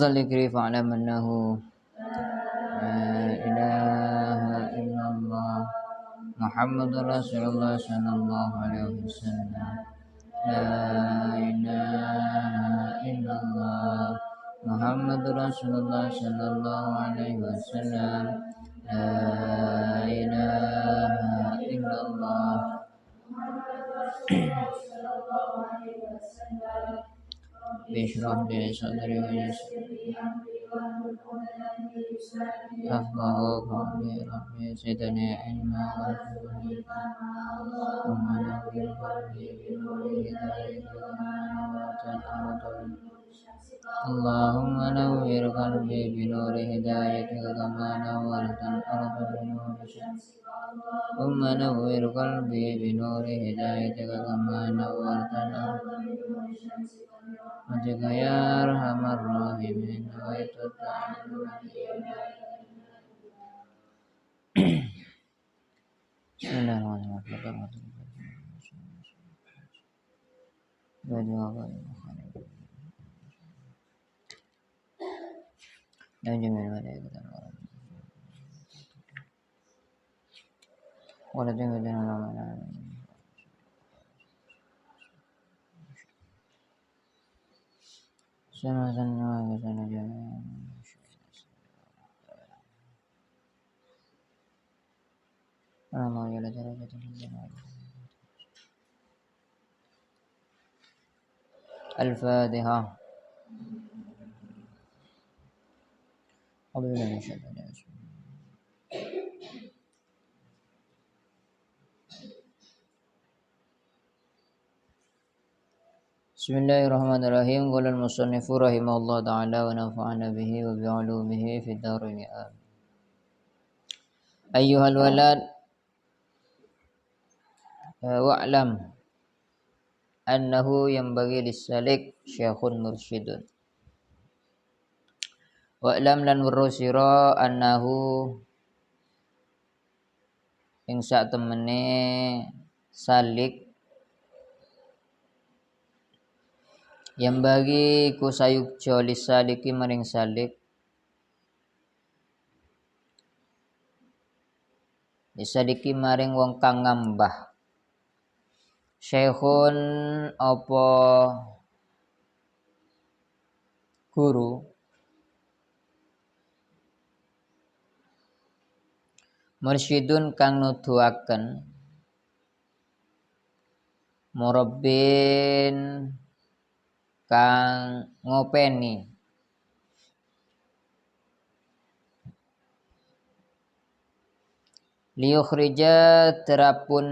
afdal dzikri fa'lam annahu la ilaha illallah Muhammadur Rasulullah sallallahu alaihi wasallam. La ilaha illallah Muhammadur Rasulullah sallallahu alaihi wasallam. La ilaha illallah. Bishrah li sadri wa yassir li amri wahlul 'uqdatam min lisani yafqahu qawli. Rabbi zidni ilma warzuqni fahma. Allahumma nawwir qalbi bi nuri hidayatika kama nawwartal arda. Allahumma nawwir qalbi bi nuri hidayatika kama nawwartal arda bi nuri syamsika. Allahumma nawwir qalbi bi nuri hidayatika kama nawwartal arda bi nuri syamsika. Wajaka ya arhamar rahimin wa ta'ala. Bismillahirrahmanirrahim. Al-Fatihah. Bismillahirrahmanirrahim. Qala al-musannifu rahimahullah ta'ala wa nafa'ana bihi wa bi'ulumihi fid dharain. Ayyuhal walad wa'lam annahu yanbaghi lis-salik syekhun mursyidun. Wa'lam lan weruh annahu ing sak temene salik yang bagi ku sayukjo lisaliki maring salik lisaliki maring wong kang ngambah syekhun apa guru mursyidun kang nuduhaken murabbin kang ngopeni liyukhrija terapun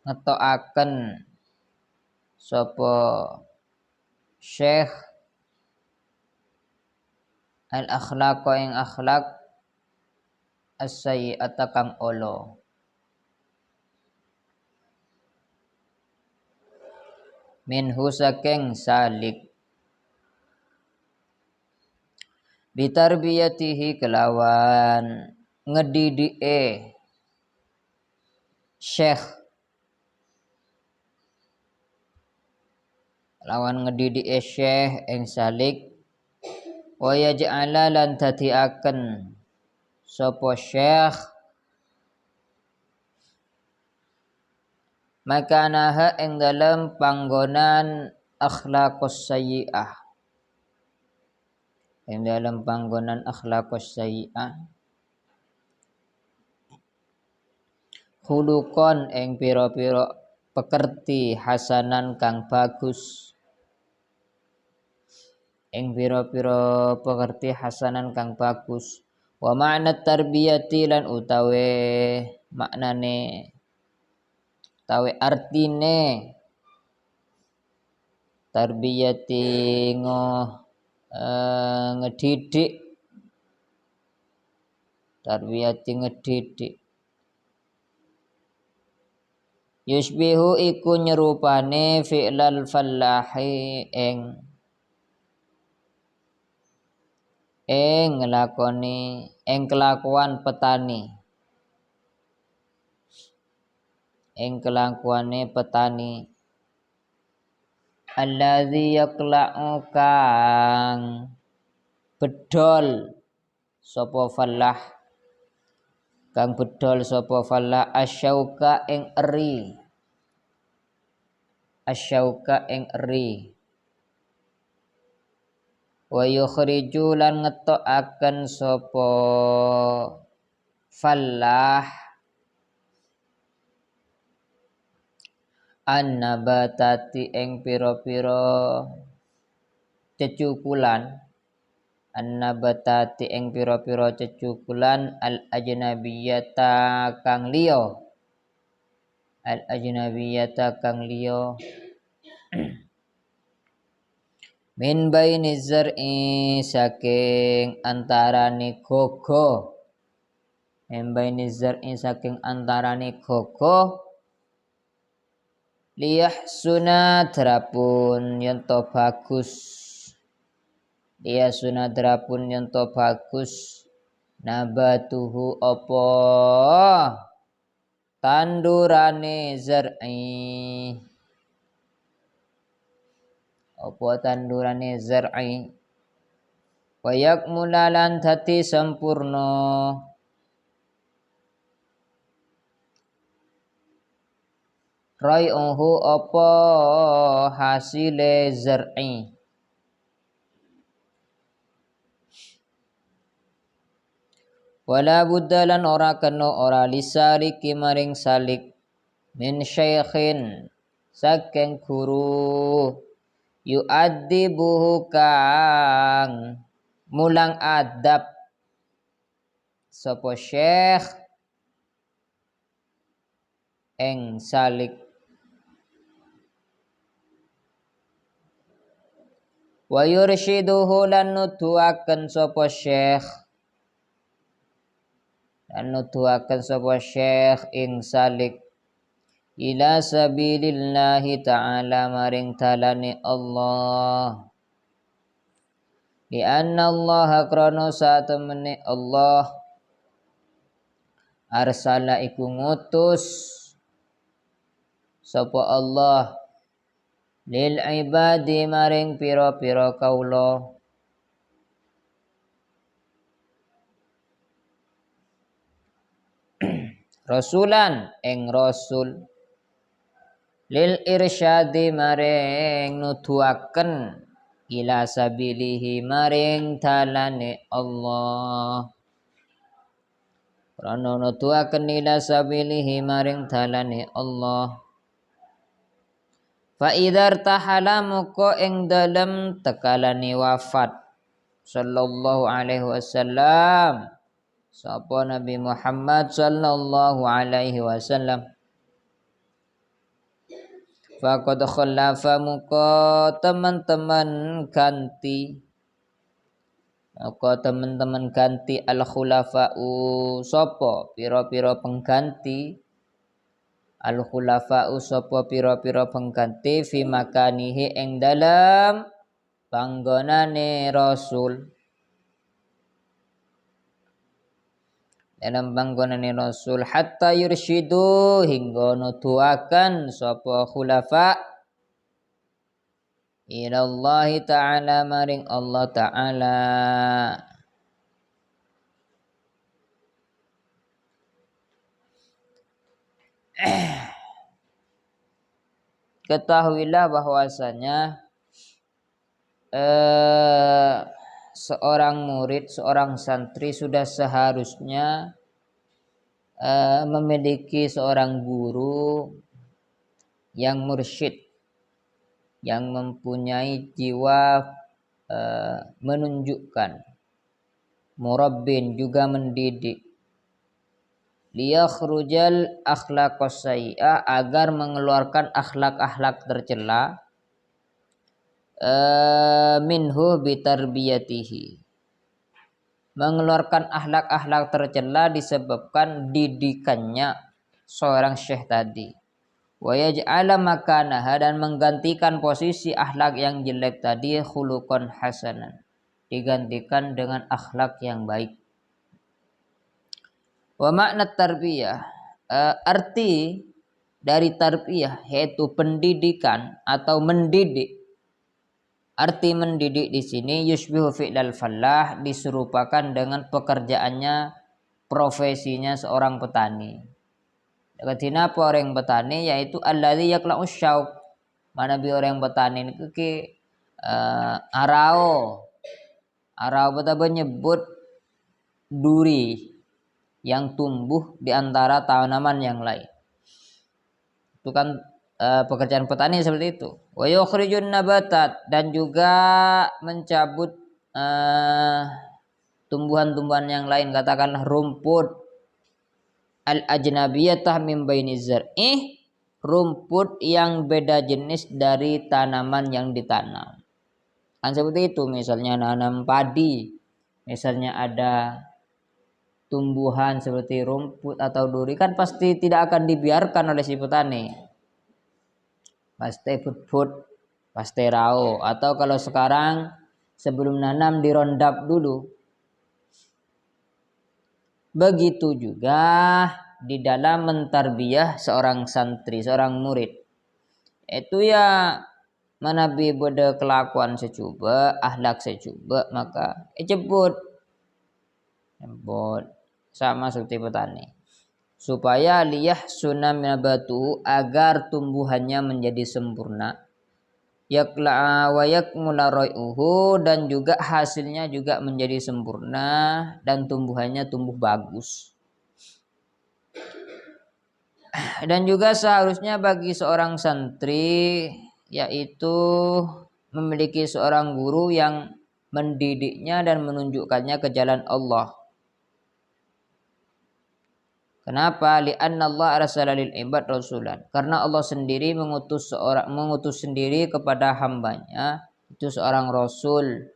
ngetokaken sapa syekh al akhlaqa ing akhlak as-sayyi'ata kang ala minhu saking salik bitarbiyatihi kelawan ngedidike syekh lawan ngedidike syekh ing salik wa yaj'ala lan dadiaken sapa syekh makanaha ing dalam panggonan akhlaqus sayyi'ah ing dalam panggonan akhlaqus sayyi'ah khuluqan ing pira-pira pekerti hasanan kang bagus ing pira-pira pekerti hasanan kang bagus wa ma'na tarbiyati lan utawe maknane utawe artine tarbiyati ngedidik tarbiyati ngedidik yusbihu iku nyerupane fi'lal fallahi ing nglakoni ing kelakuan petani ing kelakuane petani alladzi yaqla'u kang bedol sapa falah kang bedol sapa falah asyauka ing eri wa yukhriju lan ngetokaken sapa falah annabatati ing pira-pira cecukulan annabatati ing pira-pira cecukulan al ajnabiyata kang liya min baini zar'i saking antarane gogo liyahsuna drapun yen to bagus nabatuhu apa tandurane zar'i wa yakmulalan dadi sempurna rai'uhu apa hasile zar'i wala buddalan ora kena ora lisariki maring salik min syaikhin saking guru yu'addibuhu kang mulang adab sapa syekh ing salik wa yurshiduhu lan nuduhaken sapa syekh ing salik ila sabilillahi ta'ala maring dalane Allah li anna Allah krana satemene Allah arsala iku ngutus sapa Allah lil ibadi maring pira-pira kaula rasulan ing rasul lil irsyadi maring nuduhaken ila sabilihi maring dalane Allah krana nuduhaken ila sabilihi maring dalane Allah fa idzar tahala muka ing dalem tekalane wafat sallallahu alaihi wasallam sapa Nabi Muhammad sallallahu alaihi wasallam faqad khallafa muka teman-teman ganti al khulafa'u sapa pira-pira pengganti al khulafa'u sapa pira-pira pengganti fi makanihi ing dalam panggonane rasul hatta yursyidu hingga nuduhaken sapa khulafa ilallahi ta'ala maring Allah ta'ala ketahuilah bahwasanya seorang murid, seorang santri sudah seharusnya memiliki seorang guru yang mursyid, yang mempunyai jiwa menunjukkan, murabbin juga mendidik, liyakhrujal akhlaqas sayyi'ah agar mengeluarkan akhlak-akhlak tercela minhu bitarbiyatihi, mengeluarkan akhlak-akhlak tercela disebabkan didikannya seorang syekh tadi, wa yaj'ala makanaha dan menggantikan posisi akhlak yang jelek tadi khuluqan hasanan, digantikan dengan akhlak yang baik. Wa makna tarbiyah, arti dari tarbiyah yaitu pendidikan atau mendidik Arti mendidik di sini yushbihu fi'lal fallah, diserupakan dengan pekerjaannya, profesinya seorang petani. Katina apa orang petani, yaitu alladzi yaqla'u syauq. Mana bi orang petani niku ki arao betapa nyebut duri yang tumbuh di antara tanaman yang lain. Itu kan pekerjaan petani seperti itu. Wa yukhrijun nabatat, dan juga mencabut tumbuhan-tumbuhan yang lain, katakanlah rumput al ajnabiyatah min baini zar'i, rumput yang beda jenis dari tanaman yang ditanam. Kan seperti itu, misalnya nanam padi, misalnya ada tumbuhan seperti rumput atau duri, kan pasti tidak akan dibiarkan oleh si petani. Pasti put, pasti rao, atau kalau sekarang sebelum nanam dirondap dulu. Begitu juga di dalam mentarbiyah seorang santri, seorang murid. Itu ya manabi bode kelakuan secuba, ahlak secuba, maka jemput sama seperti petani. Supaya liyah sunam nabatu, agar tumbuhannya menjadi sempurna. Yakla wa yakmula rai'uhu, dan juga hasilnya juga menjadi sempurna dan tumbuhannya tumbuh bagus. Dan juga seharusnya bagi seorang santri, yaitu memiliki seorang guru yang mendidiknya dan menunjukkannya ke jalan Allah. Kenapa? Li'anna Allah arsala lil ibad rasulan. Karena Allah sendiri mengutus sendiri kepada hambanya itu seorang rasul.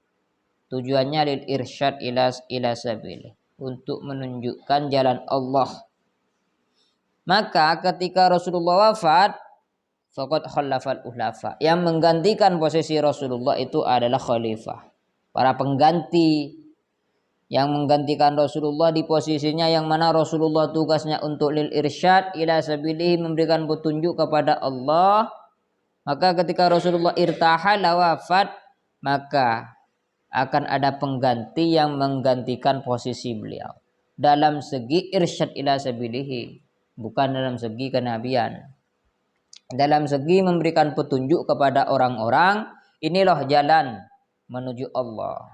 Tujuannya lil irsyad ila sabilih, untuk menunjukkan jalan Allah. Maka ketika Rasulullah wafat, faqad khallafal uhlafa. Yang menggantikan posisi Rasulullah itu adalah khalifah, para pengganti. Yang menggantikan Rasulullah di posisinya yang mana Rasulullah tugasnya untuk lil irsyad ila sabilihi, memberikan petunjuk kepada Allah. Maka ketika Rasulullah irtahala, wafat, maka akan ada pengganti yang menggantikan posisi beliau dalam segi irsyad ila sabilihi, bukan dalam segi kenabian. Dalam segi memberikan petunjuk kepada orang-orang, inilah jalan menuju Allah.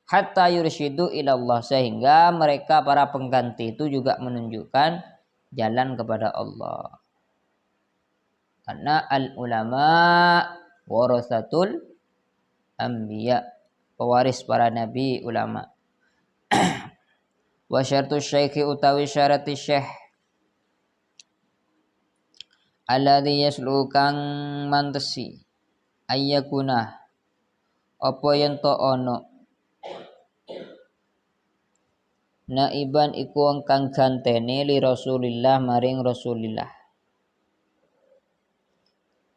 Hatta yursyidu ilallah, sehingga mereka para pengganti itu juga menunjukkan jalan kepada Allah. Karena al ulama warasatul anbiya, pewaris para nabi ulama. Wa syartu syekhi, utawi syarati syekh, alladhi yaslu kang mantesi, ayyakuna apa yen to ono, naiban iku kang gantene li Rasulillah maring Rasulillah.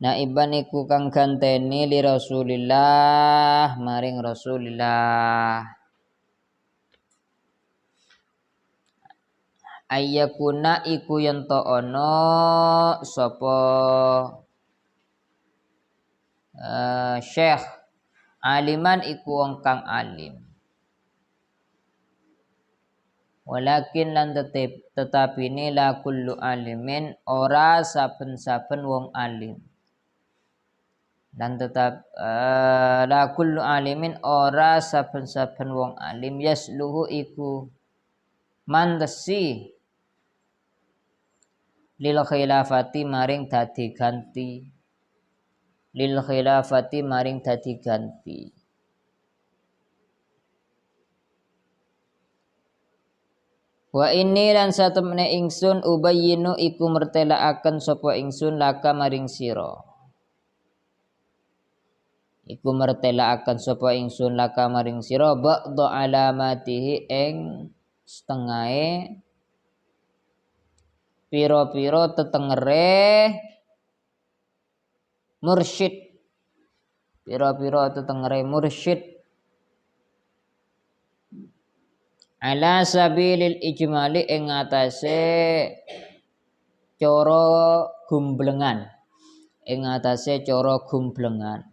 Naiban iku kang gantene li Rasulillah maring Rasulillah. Ayyakuna iku yen to ono sapa syekh, aliman iku wong kang alim. Walakin lan tetapi ini la kullu alimin, ora saben-saben wong alim. Dan tetap la kullu alimin, ora saben-saben wong alim, yasluhu iku mandesi lil khilafati maring dadi ganti, lil khilafati maring dadi ganti. Wa inni lan satemene ingsun ubayyinu iku mertelaaken sapa ingsun laka maring sira. Iku mertelaaken sapa ingsun laka maring sira ba'dha alamatihi, ing setengahe pira-pira tetengere mursyid. Pira-pira tetengere mursyid ala sabilil ijmali, ing atase cara gumblengan, ing atase cara gumblengan.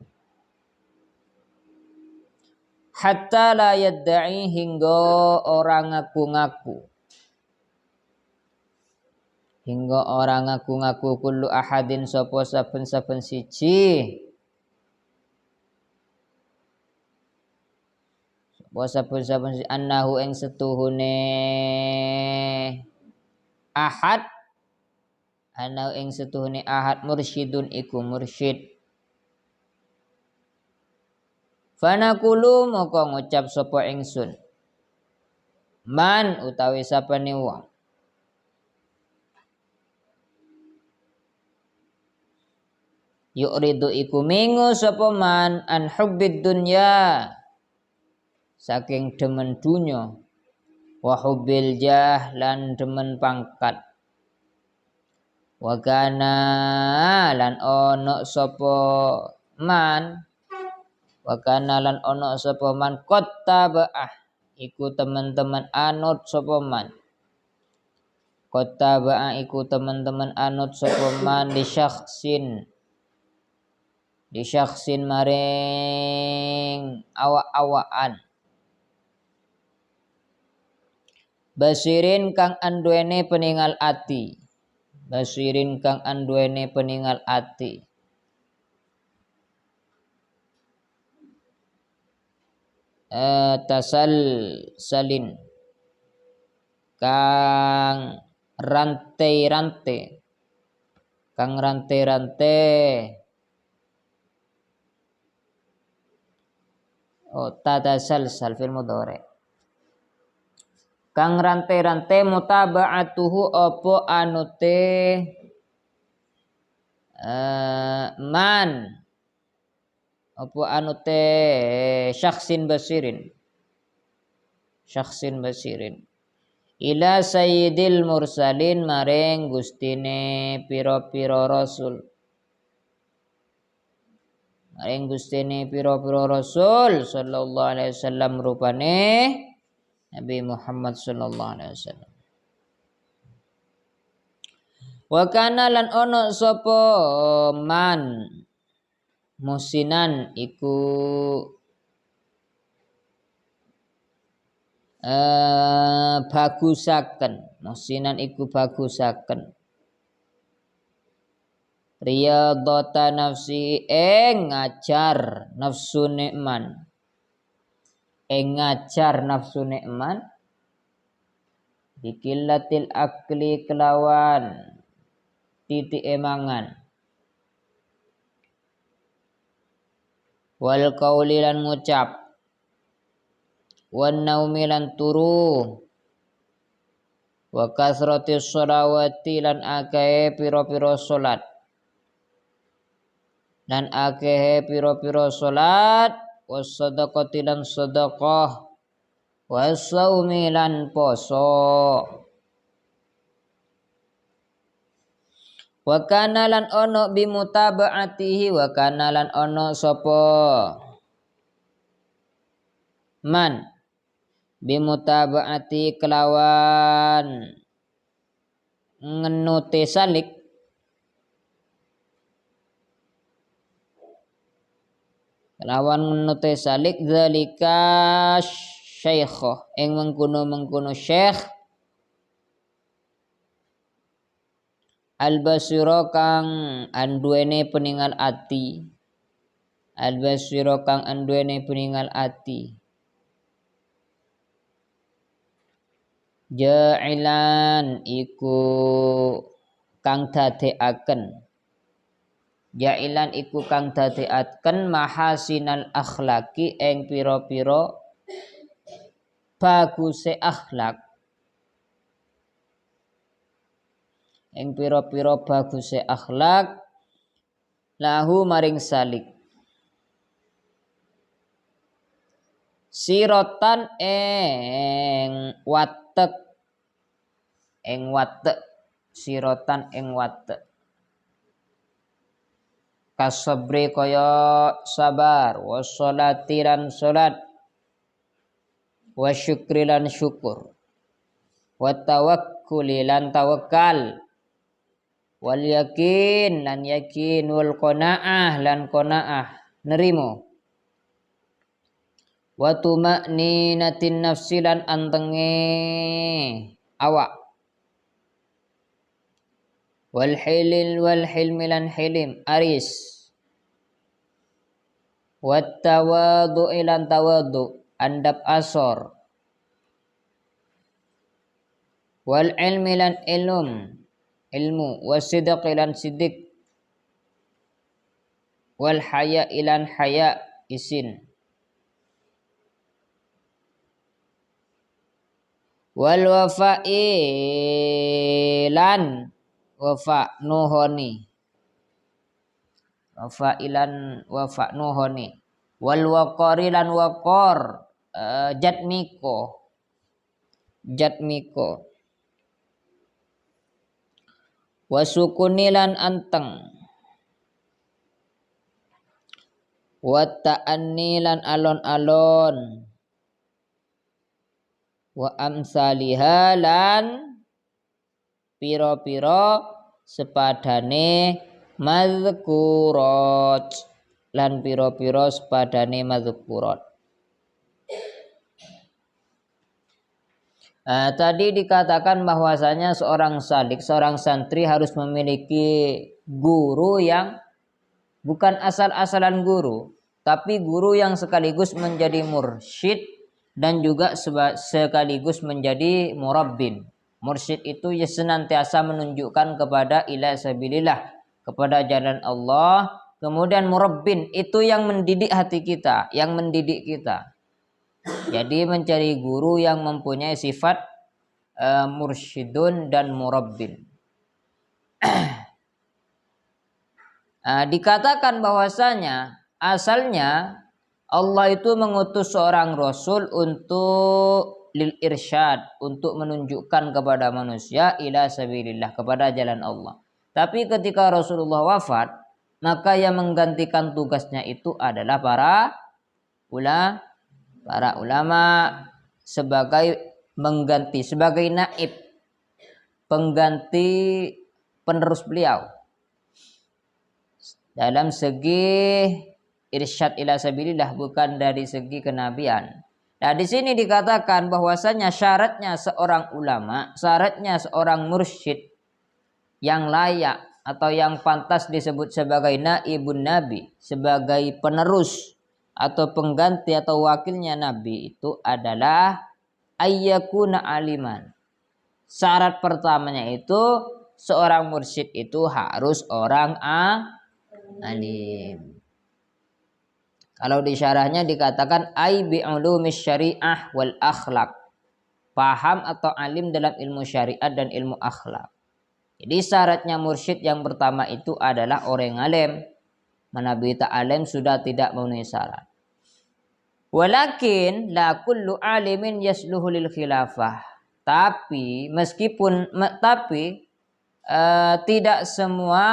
hatta la yadda'i hingga orang ngaku-ngaku. Hingga orang ngaku-ngaku kullu ahadin sapa saben-saben siji. Sapa saben-saben siji annahu ing setuhune ahad. Annahu ing setuhune ahad mursyidun iku mursyid. Fanaqulu moko ngucap sapa ingsun. Man utawi sapane wong. Yu'ridu iku mingu sapa man an hubbid dunya saking demen dunya wa hubbil jah lan demen pangkat wa kana lan ono sapa man wa kana lan ono sapa man qattabaah iku teman-teman anut sapa man qattabaah iku teman-teman anut sapa man di syakhsin maring awak-awakan basirin kang anduene peningal ati basirin kang anduene peningal ati tasal salin kang rantai-rantai tatasalsal fil mudhari kang rantai-rantai mutaba'atuhu apa anute man apa anute syakhsin basirin ila sayyidil mursalin maring gustine pira-pira rasul maring gustine pira-pira rasul sallallahu alaihi wasallam rupane Nabi Muhammad sallallahu alaihi wasallam. Wa kana lan ono sapa man musinan iku bagusaken riyadhata nafsi ngajar nafsu nikman bikillatil akli kelawan titik emangan wal qauli lan ngucap wan naumi lan turu wa kasratis sholawati lan akeh pira-pira salat was sadaqati lan sedekah was shaumi lan poso wa kana lan ono bimutaba'atihi wa kana lan ono sapa man bimutaba'ati kelawan ngenute salik zalika syaikh ing mengkono syekh al-basira kang anduene peningal ati ja'ilan iku kang dadekaken mahasinal akhlaki ing pira-pira baguse akhlak lahu maring salik sirotan ing watek kasabri kaya sabar wassolati lan salat wasyukri lan syukur watawakkuli lan tawakal wal yakin lan yakin wal qanaah lan qanaah nerimo wa tuma'ninatin nafsi lan antenge awak, wal hilmi lan hilim aris, wat tawadhu lan tawadhu andap asor, wal ilmi lan ilmu, wasidq lan sidik, wal haya ilan haya isin, wal wafa'i lan wafa nuhoni, wafa ilan wafa nuhoni, wal waqari lan waqor jatmiko, wasukuni lan anteng, wa ta'anni lan alon-alon, wa amsaliha lan piro-piro sepadane mazkurat, lan piro-piro sepadane mazkurat. Tadi dikatakan bahwasanya seorang salik, seorang santri harus memiliki guru yang bukan asal-asalan guru, tapi guru yang sekaligus menjadi mursyid dan juga sekaligus menjadi murabbin. Mursyid itu ya senantiasa menunjukkan kepada ila sabilillah, kepada jalan Allah. Kemudian murabbin itu yang mendidik hati kita, yang mendidik kita. Jadi mencari guru yang mempunyai sifat mursyidun dan murabbin. Dikatakan bahwasanya asalnya Allah itu mengutus seorang rasul untuk lil irsyad, untuk menunjukkan kepada manusia ila sabilillah, kepada jalan Allah. Tapi ketika Rasulullah wafat, maka yang menggantikan tugasnya itu adalah para ulama sebagai mengganti, sebagai naib, pengganti penerus beliau dalam segi irsyad ila sabilillah, bukan dari segi kenabian. Nah, di sini dikatakan bahwasanya syaratnya seorang ulama, syaratnya seorang mursyid yang layak atau yang pantas disebut sebagai naibun nabi, sebagai penerus atau pengganti atau wakilnya nabi, itu adalah ayyakuna aliman. Syarat pertamanya itu seorang mursyid itu harus orang alim. Kalau di syarahnya dikatakan ai bi ulumis syariah wal akhlak, paham atau alim dalam ilmu syariat dan ilmu akhlak. Jadi syaratnya mursyid yang pertama itu adalah orang alim. Manabi ta'alim sudah tidak memenuhi syarat. Walakin la kullu alimin yasluhu lil khilafah. Tapi tidak semua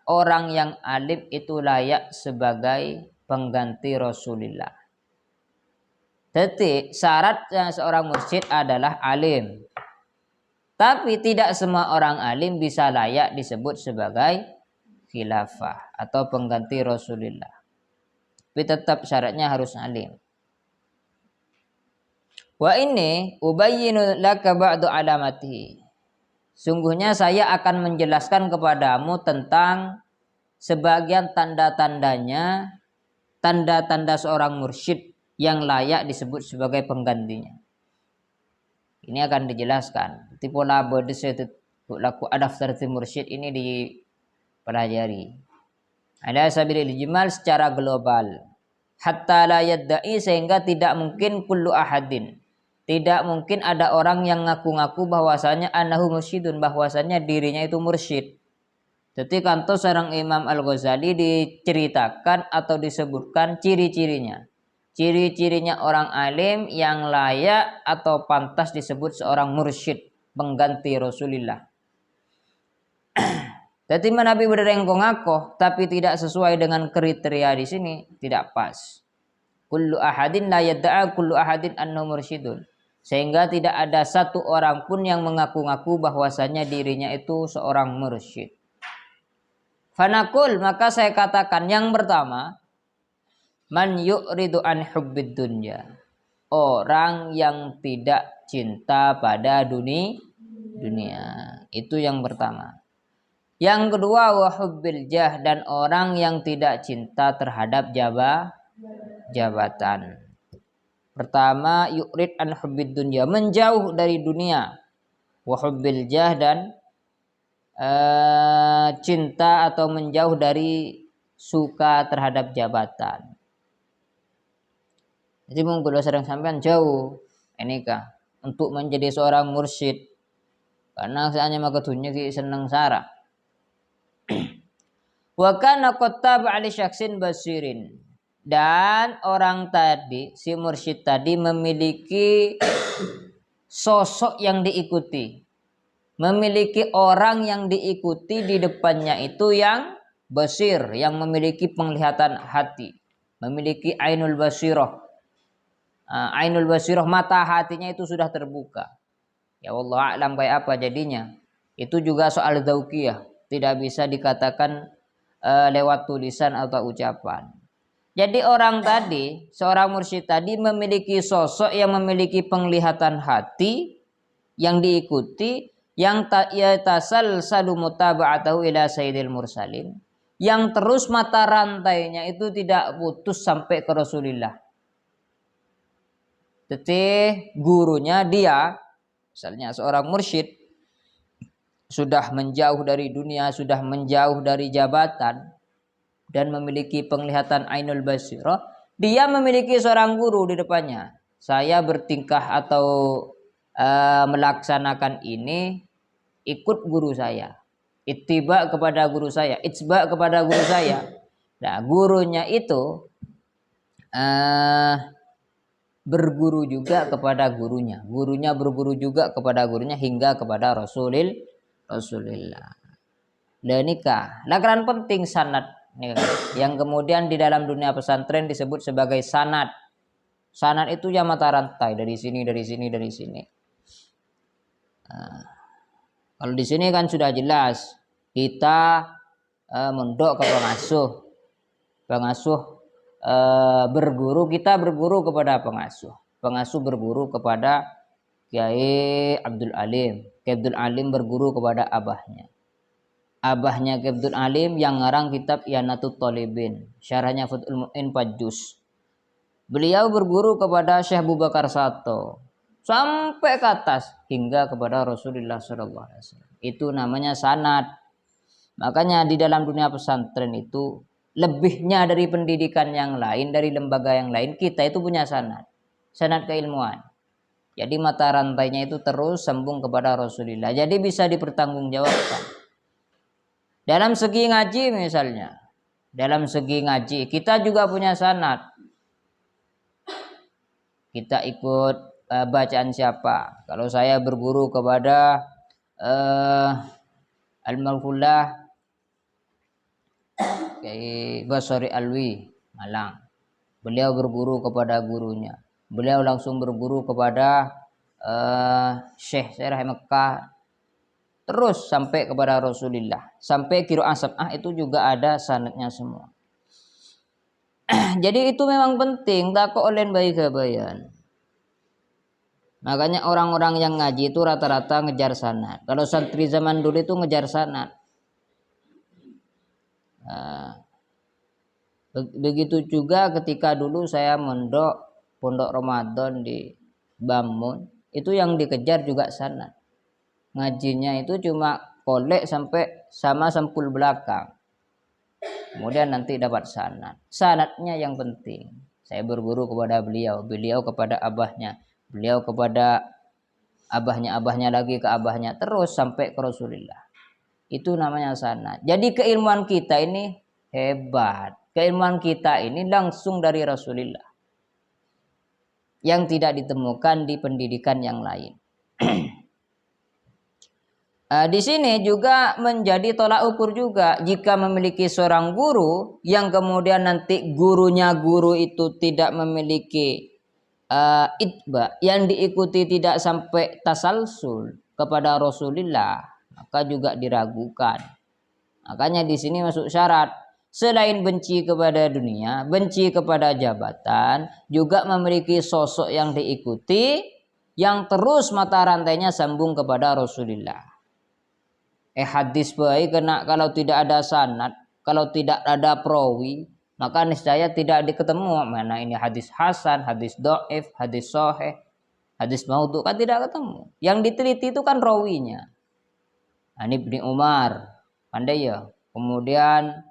orang yang alim itu layak sebagai pengganti Rasulullah. Jadi syaratnya seorang mursyid adalah alim. Tapi tidak semua orang alim bisa layak disebut sebagai khilafah atau pengganti Rasulullah. Tapi tetap syaratnya harus alim. Wa ini ubayyinu laka ba'du alamatihi. Sungguhnya saya akan menjelaskan kepadamu tentang sebagian tanda-tandanya, tanda-tanda seorang mursyid yang layak disebut sebagai penggantinya. Ini akan dijelaskan. Pola laku daftar mursyid ini dipelajari. Ada sabilil ijmal secara global. Hatta la yadda'i, sehingga tidak mungkin kullu ahadin. Tidak mungkin ada orang yang ngaku-ngaku bahwasanya annahu mursyidun, bahwasanya dirinya itu mursyid. Jadi kanto seorang Imam Al-Ghazali diceritakan atau disebutkan ciri-cirinya. Ciri-cirinya orang alim yang layak atau pantas disebut seorang mursyid, pengganti Rasulullah. Jadi Nabi berengko ngakoh tapi tidak sesuai dengan kriteria di sini, tidak pas. Kullu ahadin la yadda'a kullu ahadin annahu mursyidun. Sehingga tidak ada satu orang pun yang mengaku-ngaku bahwasanya dirinya itu seorang mursyid. Fanaqul, maka saya katakan yang pertama, man yu'ridu an hubbid dunya. orang yang tidak cinta pada dunia. Itu yang pertama. Yang kedua, wa hubbil jah, dan orang yang tidak cinta terhadap jabatan. Pertama, yurid an hubbid dunya, menjauh dari dunia. Wa hubbil jah, dan cinta atau menjauh dari suka terhadap jabatan. Jadi mungkin sedang sampean jauh ini kah untuk menjadi seorang mursyid, karena hanya maka dunia ki seneng sarah. Wa kana qattaba ali syaksin basirin, dan orang tadi, si mursyid tadi, memiliki sosok yang diikuti, memiliki orang yang diikuti di depannya itu yang basir, yang memiliki penglihatan hati, memiliki ainul basirah. Ainul basirah, mata hatinya itu sudah terbuka. Ya Allah a'lam kayak apa jadinya. Itu juga soal dzauqiyah, tidak bisa dikatakan lewat tulisan atau ucapan. Jadi orang tadi, seorang mursyid tadi, memiliki sosok yang memiliki penglihatan hati yang diikuti, yang yatasalsalu mutaba'atahu ila sayyidil mursalin, yang terus mata rantainya itu tidak putus sampai ke Rasulullah. Teteh gurunya dia, misalnya seorang mursyid sudah menjauh dari dunia, sudah menjauh dari jabatan, dan memiliki penglihatan ainul basirah, dia memiliki seorang guru di depannya. Saya bertingkah atau melaksanakan ini, ikut guru saya, ittiba kepada guru saya, itsba kepada guru saya. Nah, gurunya itu berguru juga kepada gurunya, gurunya berguru juga kepada gurunya, hingga kepada Rasulullah. Dan nikah, lakaran penting sanad, yang kemudian di dalam dunia pesantren disebut sebagai sanad. Sanad itu ya mata rantai, dari sini, dari sini, dari sini. Kalau di sini kan sudah jelas, kita mondok ke pengasuh berguru, kita berguru kepada pengasuh berguru kepada Kiai Abdul Alim, Kiai Abdul Alim berguru kepada abahnya Kiai Abdul Alim yang ngarang kitab Ianatut Thalibin, syarahnya Fathul Mu'in 4 juz. Beliau berguru kepada Syekh Abu Bakar Sato sampai ke atas hingga kepada Rasulullah SAW. Itu namanya sanad. Makanya di dalam dunia pesantren itu, lebihnya dari pendidikan yang lain, dari lembaga yang lain, kita itu punya sanad keilmuan. Jadi mata rantainya itu terus sambung kepada Rasulullah. Jadi bisa dipertanggungjawabkan. Dalam segi ngaji misalnya, dalam segi ngaji kita juga punya sanad. Kita ikut bacaan siapa? Kalau saya berguru kepada Al-Marfullah Kiai Basari Alwi Malang, beliau berguru kepada gurunya, beliau langsung berguru kepada Syekh Syarah Mekah, terus sampai kepada Rasulullah, sampai Qiraah Sab'ah itu juga ada sanadnya semua. Jadi itu memang penting, tak olen bayi kebayan. Makanya orang-orang yang ngaji itu rata-rata ngejar sanad. Kalau santri zaman dulu itu ngejar sanad. Begitu juga ketika dulu saya mondok pondok Ramadan di Bamun, itu yang dikejar juga sanad. Ngajinya itu cuma kolek sampai sama sampul belakang, kemudian nanti dapat sanad. Sanadnya yang penting. Saya berguru kepada beliau, beliau kepada abahnya, beliau kepada abahnya lagi ke abahnya, terus sampai ke Rasulullah. Itu namanya sanad. Jadi keilmuan kita ini hebat. Keilmuan kita ini langsung dari Rasulullah, yang tidak ditemukan di pendidikan yang lain. Di sini juga menjadi tolak ukur juga, jika memiliki seorang guru yang kemudian nanti gurunya guru itu tidak memiliki itba, yang diikuti tidak sampai tasalsul kepada Rasulullah, maka juga diragukan. Makanya di sini masuk syarat, Selain benci kepada dunia, benci kepada jabatan, juga memiliki sosok yang diikuti, yang terus mata rantainya sambung kepada Rasulullah. Hadis baik kena kalau tidak ada sanad, kalau tidak ada perawi, maka niscaya tidak diketemu mana ini hadis hasan, hadis dhaif, hadis sahih, hadis maudhu, kan tidak ketemu. Yang diteliti itu kan rawinya. Ani bin Umar, pandai ya. Kemudian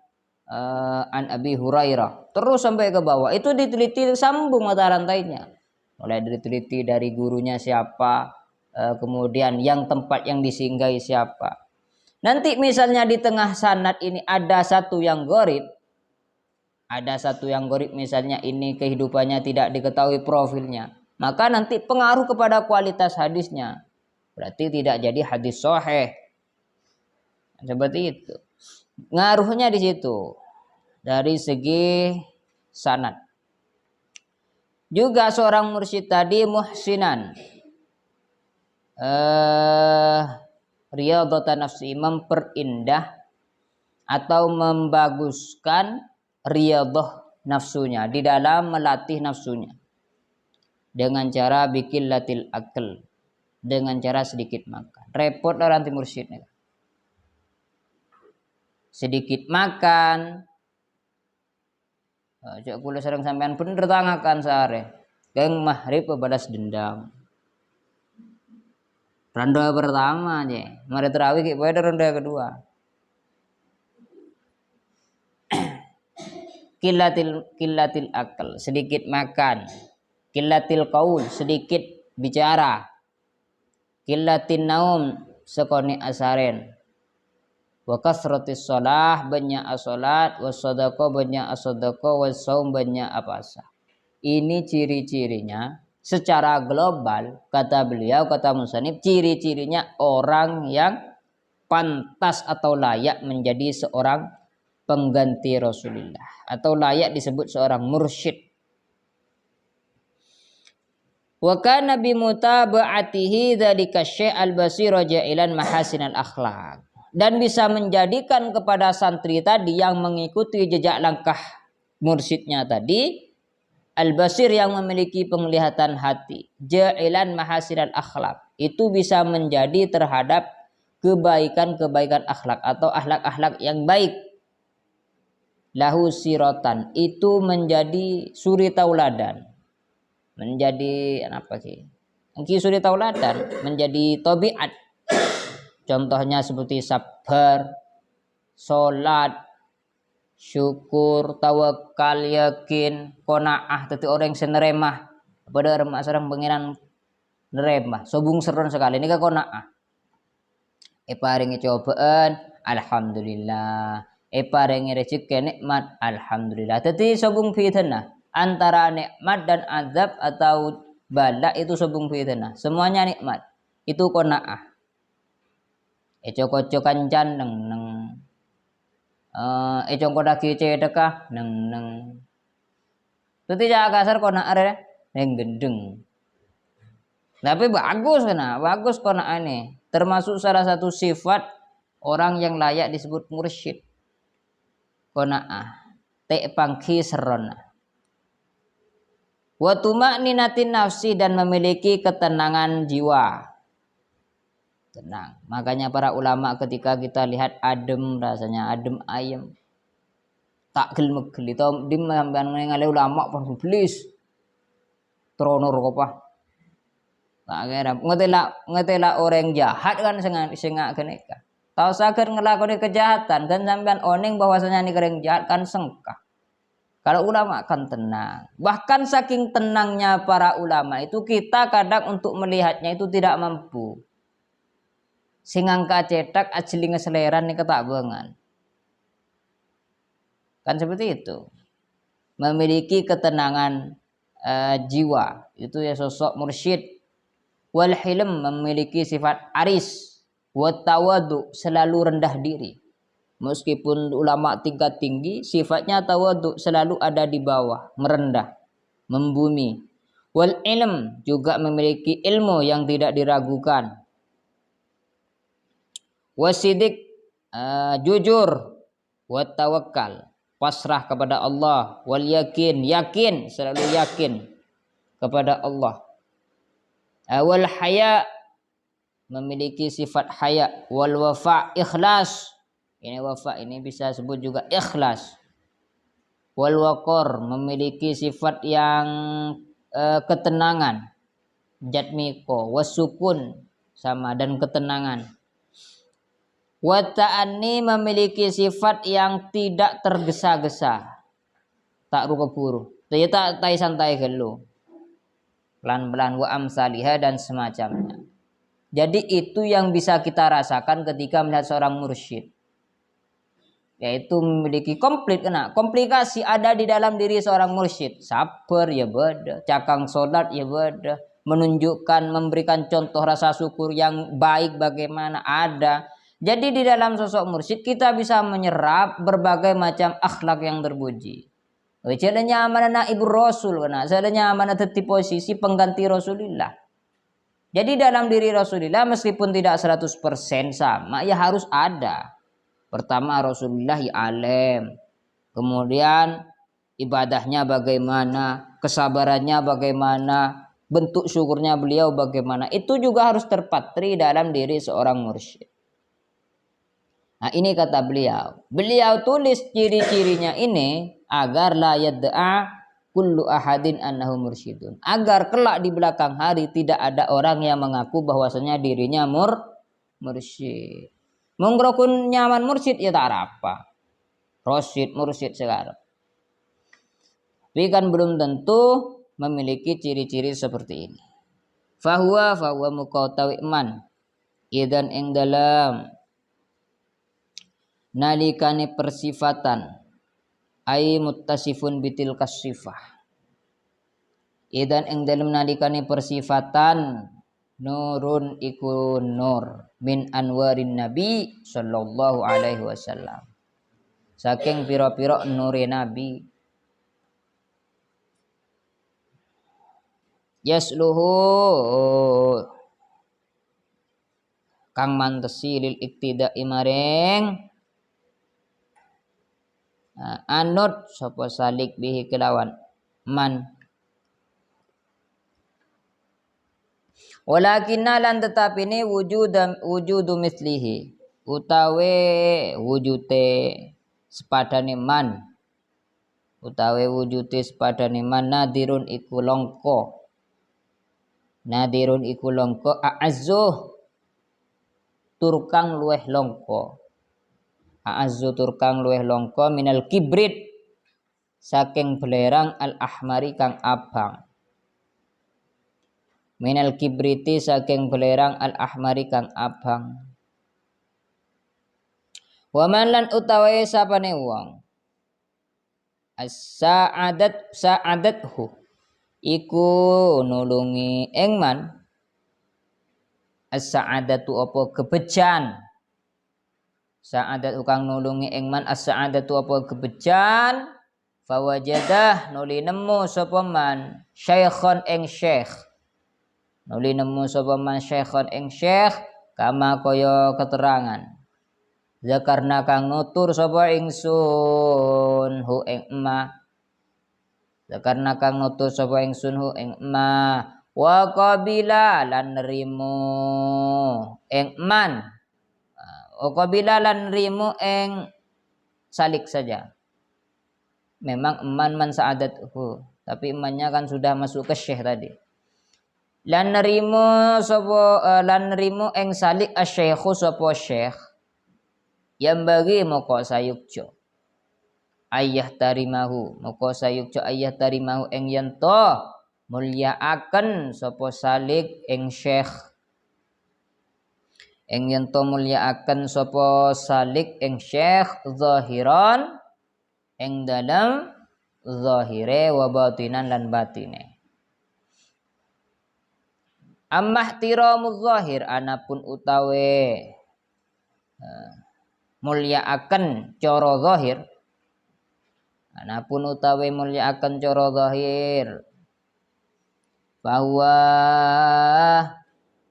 an Abi Hurairah, terus sampai ke bawah itu diteliti, sambung mata rantainya, mulai diteliti dari gurunya siapa, kemudian yang tempat yang disinggahi siapa. Nanti misalnya di tengah sanad ini ada satu yang gharib, misalnya ini kehidupannya tidak diketahui profilnya, maka nanti pengaruh kepada kualitas hadisnya, berarti tidak jadi hadis sahih. Seperti itu. Ngaruhnya di situ dari segi sanad. Juga seorang mursyid tadi muhsinan, riyadhatan nafsi, memperindah atau membaguskan riyadhah nafsunya, di dalam melatih nafsunya dengan cara bikin latil akal, dengan cara sedikit makan. Repot orang timur mursyidnya. Sedikit makan. Cak kula sering sampean pun tertangakan sehari. Geng mahrib balas dendam. Ronda pertama aja. Mari terawih ki pada ronda kedua. Killatil akal, sedikit makan. Killatil qaul, sedikit bicara. Killatin naum, sekoni asaren. Wa kasratis shalah, banyak as-salat, wa sadaqah, banyak as-sadaqah, wa shaum, banyak apasa. Ini ciri-cirinya secara global, kata beliau, kata musannif, ciri-cirinya orang yang pantas atau layak menjadi seorang pengganti Rasulullah, atau layak disebut seorang mursyid. Wa kana bi mutaba'atihi dzalika syai'al basir ja'ilan mahasinal akhlaq. Dan bisa menjadikan kepada santri tadi yang mengikuti jejak langkah mursyidnya tadi, al-basir yang memiliki penglihatan hati, ja'ilan mahasinal akhlak, itu bisa menjadi terhadap kebaikan-kebaikan akhlak atau akhlak-akhlak yang baik. Lahu sirotan, itu menjadi suri tauladan, menjadi apa sih? Engki suri tauladan, menjadi tabiat. Contohnya seperti sabar, sholat, syukur, tawakal, yakin, qanaah, tetapi orang yang seneremah pada remak sareng pengiran neremah, sobung seron sekali ini qanaah. Paringi cobaan, alhamdulillah. Paringi rezeki nikmat, alhamdulillah. Tetapi sobung fitnah, antara nikmat dan azab atau bala itu sobung fitnah, semuanya nikmat. Itu qanaah. Ecok kancan neng ecok kodaki cedekah neng tuti jaga kasar kona are neng gendeng. Tapi bagus kona ini, termasuk salah satu sifat orang yang layak disebut mursyid. Konaah te pangki serona. Wa tuma'ninatin nafsi, dan memiliki ketenangan jiwa. Tenang. Makanya para ulama ketika kita lihat adem, rasanya adem ayem, tak gel-megel itu dimamban ngale ulama pun iblis tronor kopah. Tak kira ngetela orang jahat kan sengak keneka. Tahu sakit ngelakoni kejahatan kan sampean oning bahwasanya ini orang jahat kan sengkah. Kalau ulama kan tenang. Bahkan saking tenangnya para ulama itu kita kadang untuk melihatnya itu tidak mampu. Sing angka cetak ajli ngeseleran nih ketakbangan. Kan seperti itu. Memiliki ketenangan jiwa, itu ya sosok mursyid. Wal hilm, memiliki sifat aris. Wa tawadu, selalu rendah diri. Meskipun ulama tingkat tinggi, sifatnya tawadu, selalu ada di bawah, merendah, membumi. Wal ilm, juga memiliki ilmu yang tidak diragukan. Wasidik, jujur, wa tawakkal, pasrah kepada Allah, wal yakin, yakin, selalu yakin kepada Allah. Wal haya, memiliki sifat haya, wal wafa, ikhlas. Ini wafa ini bisa sebut juga ikhlas. Wal waqar, memiliki sifat yang ketenangan. Jatmiko, wasukun, sama, dan ketenangan. Wa ta'anni, memiliki sifat yang tidak tergesa-gesa, tak buru-buru, tak santai gelu, pelan-pelan, wa amsalihah, dan semacamnya. Jadi itu yang bisa kita rasakan ketika melihat seorang mursyid, yaitu memiliki komplikasi ada di dalam diri seorang mursyid. Sabar ya beda, cakang sholat ya beda, menunjukkan, memberikan contoh rasa syukur yang baik bagaimana ada. Jadi di dalam sosok mursyid kita bisa menyerap berbagai macam akhlak yang terpuji. Wajahnya amanah ibu Rasul, wajahnya amanah tetap posisi pengganti Rasulullah. Jadi dalam diri Rasulullah meskipun tidak 100% sama, ya harus ada. Pertama Rasulullah ya alim, kemudian ibadahnya bagaimana, kesabarannya bagaimana, bentuk syukurnya beliau bagaimana, itu juga harus terpatri dalam diri seorang mursyid. Nah ini kata beliau tulis ciri-cirinya ini agar la yad'a kullu ahadin annahu mursyidun, agar kelak di belakang hari tidak ada orang yang mengaku bahwasanya dirinya mursyid. Mengrokun nyaman mursyid ya tak apa, mursyid sekarang, tapi kan belum tentu memiliki ciri-ciri seperti ini. Fahuwa muqatawi man idan ing dalam nalikane persifatan ai muttasifun bitil kasifah, idan ing dalam nalikane persifatan nurun iku nur min anwarin nabi sallallahu alaihi wasallam, saking pira-pira nure nabi. Yasluhu kang mantesi lil iktida imareng anut sapa salik bihi kelawan man. Walakinna lan tetapi ini wujudu mislihi, utawe wujute sepadane man, utawe wujute sepadane man nadirun iku longko, nadirun iku longko a'azzuh turkang luweh longko, a'azzu turkang luweh longko minal kibrit saking belerang al ahmari kang abang, minal kibriti saking belerang al ahmari kang abang. Wa man lan utawa sapane wong sa'adathu iku nulungi ing man, as-sa'adatu apa kebejan, sa'adat kang nulungi ing man, as-sa'adatu apa kebejan, fawajadah nuli nemu sapa man syaikhon ing syekh, nuli nemu sapa man syaikhon ing syekh, kama kaya keterangan zakarna kang nutur sapa ingsun hu ing ma, zakarna kang nutur sapa ingsun hu ing ma, wa qabila lan nerimu ing man, wa qabila lan nerimu ing salik saja. Memang man sa'adathu, tapi emannya kan sudah masuk ke syekh tadi. Lan nerimu sapa lan nerimu ing salik asy-syaikhu sapa syekh, yang bagi moko sayukjo ayah tarimahu, moko sayukjo ayah tarimahu ing yanto mulyaaken sapa salik ing syekh, ing yanto mulyaaken sapa salik ing syekh zahiran ing dalam zahire wa batinan lan batine. Amma ihtiramuz zahir, anapun utawe mulyaaken cara zahir, anapun utawi mulyaaken cara zahir, bahwa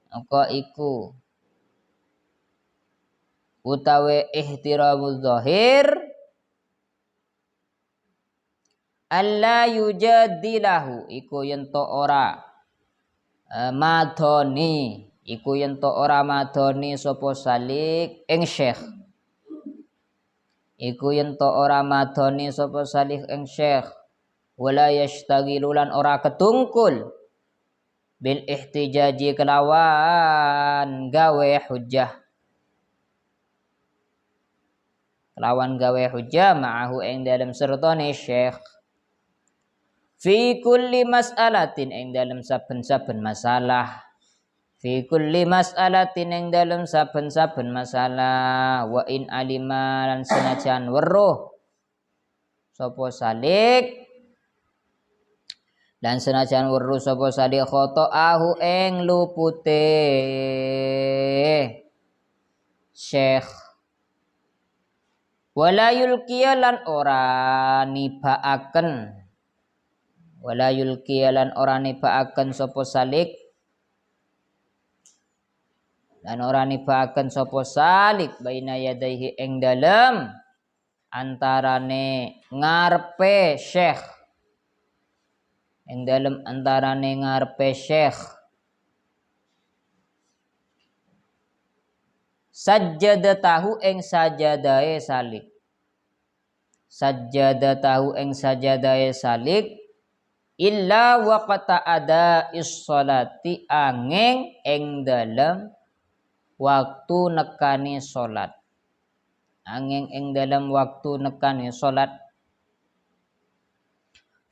apa iku utawi ihtiramuz zahir alla yujadilahu iku yen to ora madoni iku yen to ora madoni sapa salik ing syekh iku yen to ora madoni sapa salik ing syekh wala yashtaghilu lan ora ketungkul bil ihtijaji kelawan gawe hujjah ma'ahu ing dalem sertane syekh fi kulli mas'alatin ing dalem saben-saben masalah fi kulli mas'alatin ing dalem saben-saben masalah wa in alima lan senajan weruh sapa salik dan senajan weruh sapa salik khotoahu ing lupute syekh wala yulqiya lan ora nibaaken sapa salik baina yadaihi ing dalem antarane ngarepe syekh sajadatahu ing sajadahe salik illa waqta ada is-sholati angin ing dalem waktu nekani salat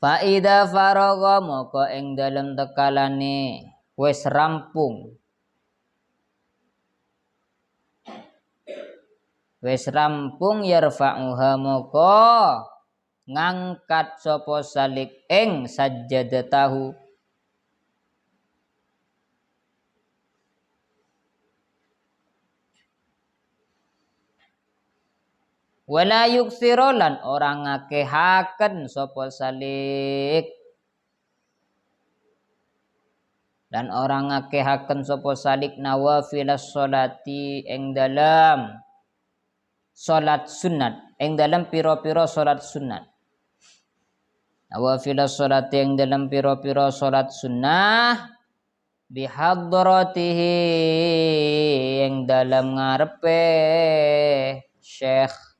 fa idza faragha moko ing dalem tekalane wis rampung yarfa'uha moko ngangkat sapa salik ing sajadatahu wala yuksiru lan ora ngakehaken sapa salik nawafilas sholati ing dalam salat sunat ing dalam pira-pira salat sunat nawafilas sholati ing dalam pira-pira salat sunnah bihadratihi ing dalam ngarepe syekh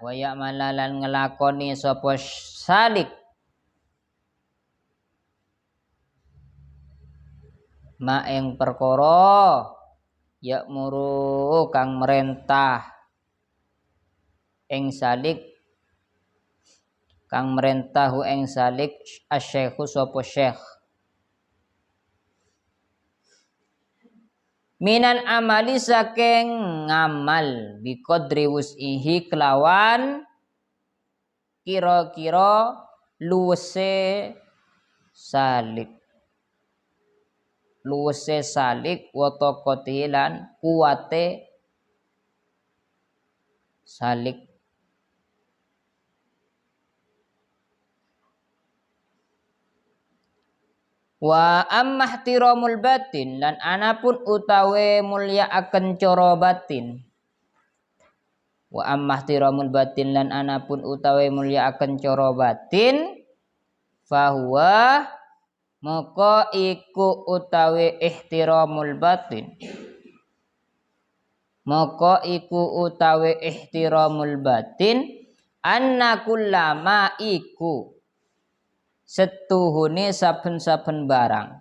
wa ya'mala lan ngelakoni sapa salik ma ing perkara ya'muru kang merentah ing salik asy-syaikhu sapa syekh minan amali saking ngamal biqadri wus'ihi kelawan kira-kira luwese salik wa taqati lan kuwate salik wa amma ihtiramul batin lan anapun utawe mulya akan cara batin fahuwa maka iku utawi ihtiramul batin anna kullama iku setuhune saben-saben barang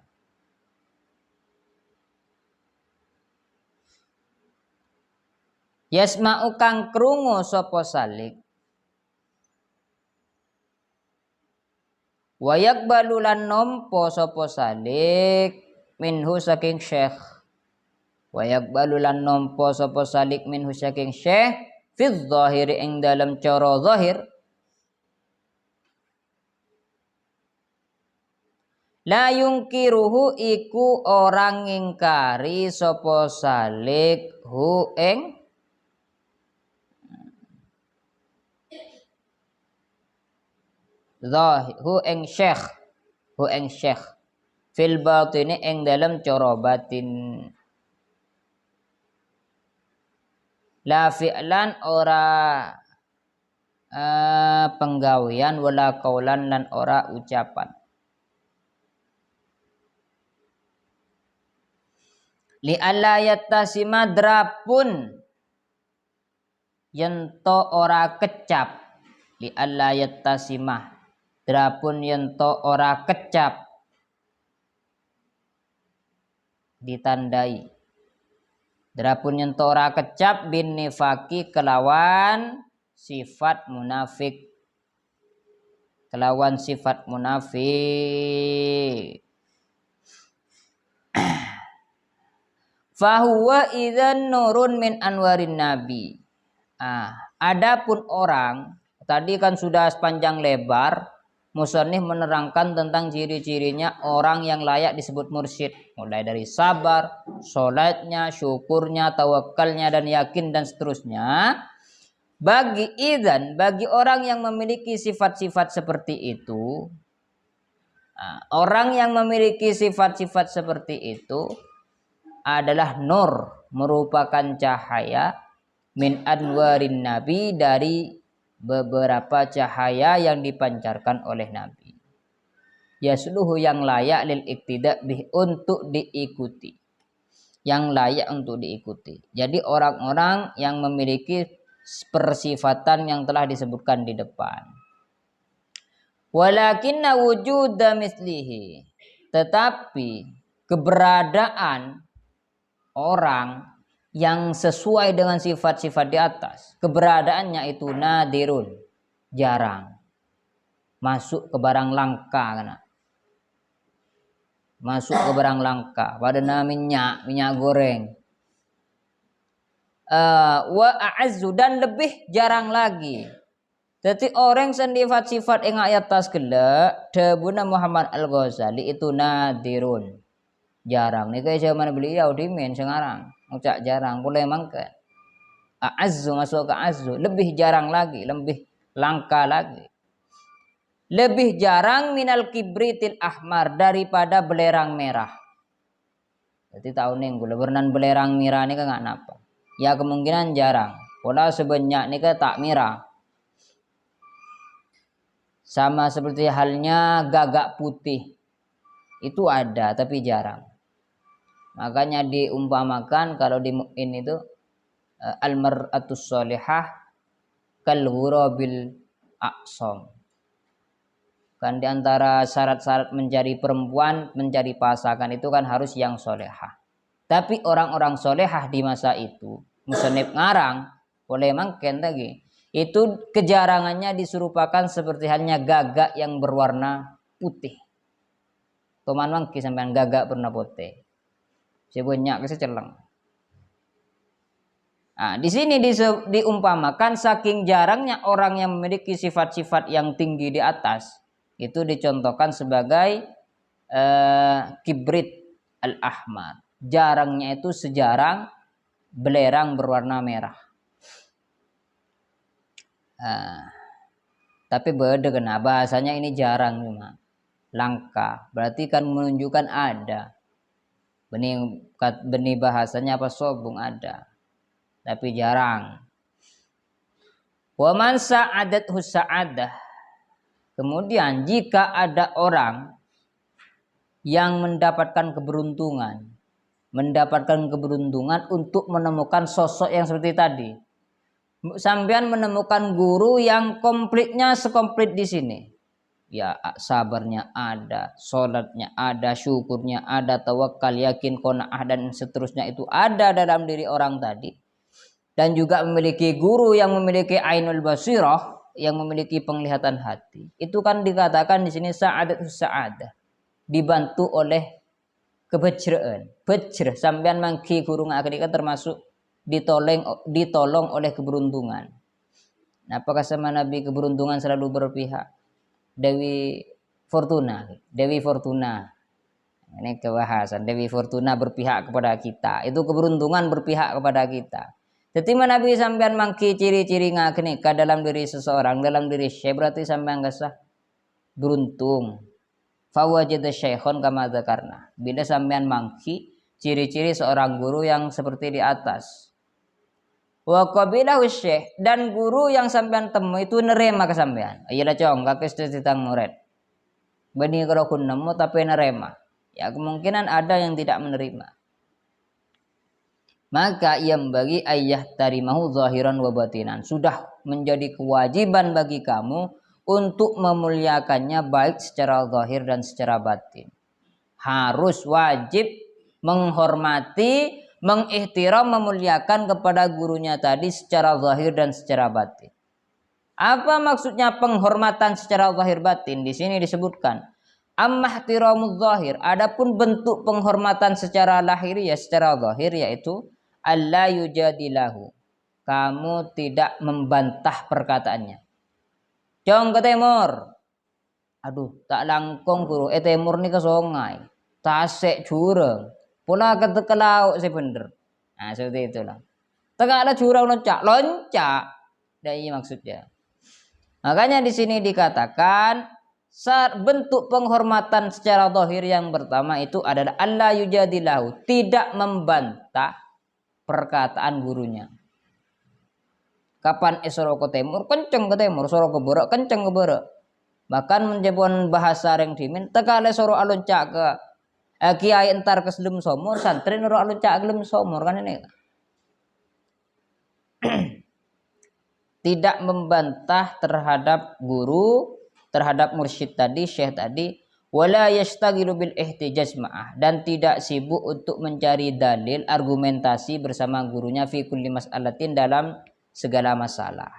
yasma'u kang krungu sapa salik wa yaqbalu lan nampa sapa salik minhu saking syekh fi dzahiri ing dalam cara zahir la yungkiruhu iku orang ngingkari sapa salik hu ing syekh fil batini ing dalam cara batin La fi'lan ora penggawean wala kaulan lan ora ucapan. Li alla yattasima drapun yento ora kecap. Li alla yattasimah drapun yento ora kecap ditandai. Drapun yento ora kecap bin nifaki kelawan sifat munafik. Kelawan sifat munafik. Fahuwa idzan nurun min anwarin nabi. Adapun orang tadi kan sudah sepanjang lebar musannif menerangkan tentang ciri-cirinya orang yang layak disebut mursyid, mulai dari sabar, sholatnya, syukurnya, tawakalnya dan yakin dan seterusnya. Bagi orang yang memiliki sifat-sifat seperti itu, orang yang memiliki sifat-sifat seperti itu adalah nur, merupakan cahaya min anwarin nabi, dari beberapa cahaya yang dipancarkan oleh nabi. Yasluhu, yang layak lil iktida bih, untuk diikuti. Yang layak untuk diikuti. Jadi orang-orang yang memiliki persifatan yang telah disebutkan di depan. Walakinna wujuda mislihi, tetapi keberadaan orang yang sesuai dengan sifat-sifat di atas, keberadaannya itu nadirun, jarang. Masuk ke barang langka kana. Masuk ke barang langka, pada minyak goreng. Wa a'azzu, dan lebih jarang lagi. Jadi orang sifat-sifat yang ayat atas gelak debuna Muhammad Al-Ghazali itu nadirun, jarang. Nih kayak zaman beliau dimen sekarang ngucap jarang, boleh mangke. A'azzu masuk ke azzu, lebih jarang lagi, lebih langka lagi. Lebih jarang minal kibritil ahmar, daripada belerang merah. Jadi tahun ini gula bernan belerang merah ini kan nggak napa. Ya kemungkinan jarang. Pola sebanyak ini kan tak merah. Sama seperti halnya gagak putih. Itu ada tapi jarang. Makanya diumpamakan kalau di mu'in itu al-mar'atus sholihah kal ghurabil aqsam. Kan diantara syarat-syarat mencari perempuan, mencari pasangan itu kan harus yang solehah. Tapi orang-orang solehah di masa itu, musannif ngarang, boleh mangken lagi. Itu kejarangannya diserupakan seperti halnya gagak yang berwarna putih. Toman mangki sampean gagak berwarna putih. Sebanyak keseceleng. Nah, di sini diumpamakan saking jarangnya orang yang memiliki sifat-sifat yang tinggi di atas, itu dicontohkan sebagai kibrit al-ahmar. Jarangnya itu sejarang belerang berwarna merah. Tapi beda kena bahasanya ini jarang cuma langka. Berarti kan menunjukkan ada. Benih bahasanya apa sobung ada. Tapi jarang. Wa man sa'adathu sa'adah. Kemudian jika ada orang yang mendapatkan keberuntungan untuk menemukan sosok yang seperti tadi. Sampean menemukan guru yang komplitnya sekomplit di sini. Ya, sabarnya ada, sholatnya ada, syukurnya ada, tawakal, yakin, qanaah dan seterusnya itu ada dalam diri orang tadi. Dan juga memiliki guru yang memiliki ainul basirah, yang memiliki penglihatan hati. Itu kan dikatakan di sini sa'adatus sa'adah. Dibantu oleh kebejraan. Bejr sampean mangki guru ngakadika termasuk ditolong oleh keberuntungan. Nah, apakah sama Nabi keberuntungan selalu berpihak? Dewi Fortuna. Ini kebahasan. Dewi Fortuna berpihak kepada kita. Itu keberuntungan berpihak kepada kita. Jadi Nabi sampean mangki ciri-ciri ngakadika dalam diri seseorang, dalam diri syekh, berarti sampean kesah beruntung. Fawajada syekhon kama dzakarna. Bila sampean mangki ciri-ciri seorang guru yang seperti di atas. Wa qabilahu syekh, dan guru yang sampean temu itu nerima ke sampean. Iyalah cong, gak tentang murid. Bani kalau kun nemu tapi nerima. Ya kemungkinan ada yang tidak menerima. Maka yang bagi ayah tarimahu zahiran wa batinan. Sudah menjadi kewajiban bagi kamu untuk memuliakannya baik secara zahir dan secara batin. Harus wajib menghormati, mengihtiram, memuliakan kepada gurunya tadi secara zahir dan secara batin. Apa maksudnya penghormatan secara zahir batin? Di sini disebutkan amma ihtiramuz zahir. Adapun bentuk penghormatan secara lahiriah, secara zahir, yaitu alla yujadilahu. Kamu tidak membantah perkataannya. Jong ke timur. Aduh, tak langkong guru. Timur ni ke sungai. Tasik jurang. Pula ke laut sih bener. Nah, seperti itulah. Tengah ada jurang loncak. Dan ini maksudnya. Makanya di sini dikatakan bentuk penghormatan secara zahir yang pertama itu adalah alla yujadilahu, tidak membantah perkataan gurunya. Kapan esoro ke timur, kenceng ke timur, soro ke barat, kenceng ke barat. Bahkan menjebon bahasa reng dimin, tekale soro alun-cak ke kiai entar ke selum somor, santri nuru alun-cak ke selum somor, kan ini. Tidak membantah terhadap guru, terhadap mursyid tadi, syekh tadi, wala yastaghilu bil ihtijaj ma'ah, dan tidak sibuk untuk mencari dalil, argumentasi bersama gurunya fi kulli mas'alatin, dalam segala masalah.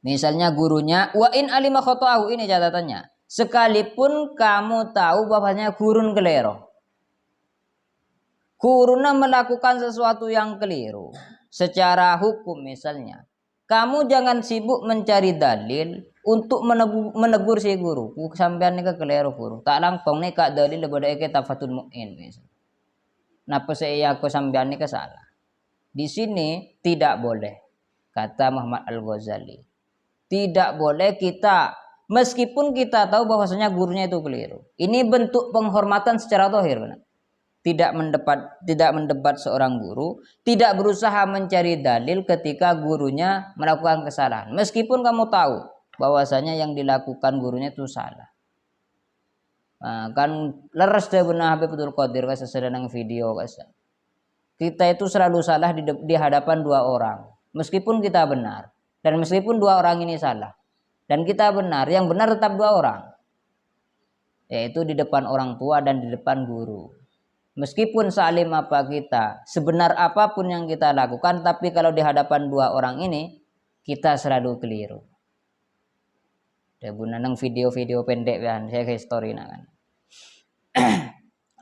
Misalnya gurunya wa in alima khata'ahu, ini catatannya, sekalipun kamu tahu bahwasanya gurun kelero, guruna melakukan sesuatu yang keliru secara hukum misalnya, kamu jangan sibuk mencari dalil untuk menegur si guru. Sampean ni ke keliru guru. Tak langkong ni kak dalil daripada ke tafatul mu'in. Napa saya aku sampean ni ke salah. Di sini tidak boleh, kata Muhammad Al-Ghazali. Tidak boleh kita, meskipun kita tahu bahwasanya gurunya itu keliru. Ini bentuk penghormatan secara zahir, benar. Tidak mendebat seorang guru, tidak berusaha mencari dalil ketika gurunya melakukan kesalahan. Meskipun kamu tahu bahwasanya yang dilakukan gurunya itu salah. Nah, kan leres deh benar Habib Abdul Qadir kas sedang video kas. Kita itu selalu salah di hadapan dua orang. Meskipun kita benar dan meskipun dua orang ini salah dan kita benar, yang benar tetap dua orang. Yaitu di depan orang tua dan di depan guru. Meskipun salim apa kita, sebenar apapun yang kita lakukan, tapi kalau di hadapan dua orang ini, kita selalu keliru. Dia nang video-video pendek kan, saya ke story kan.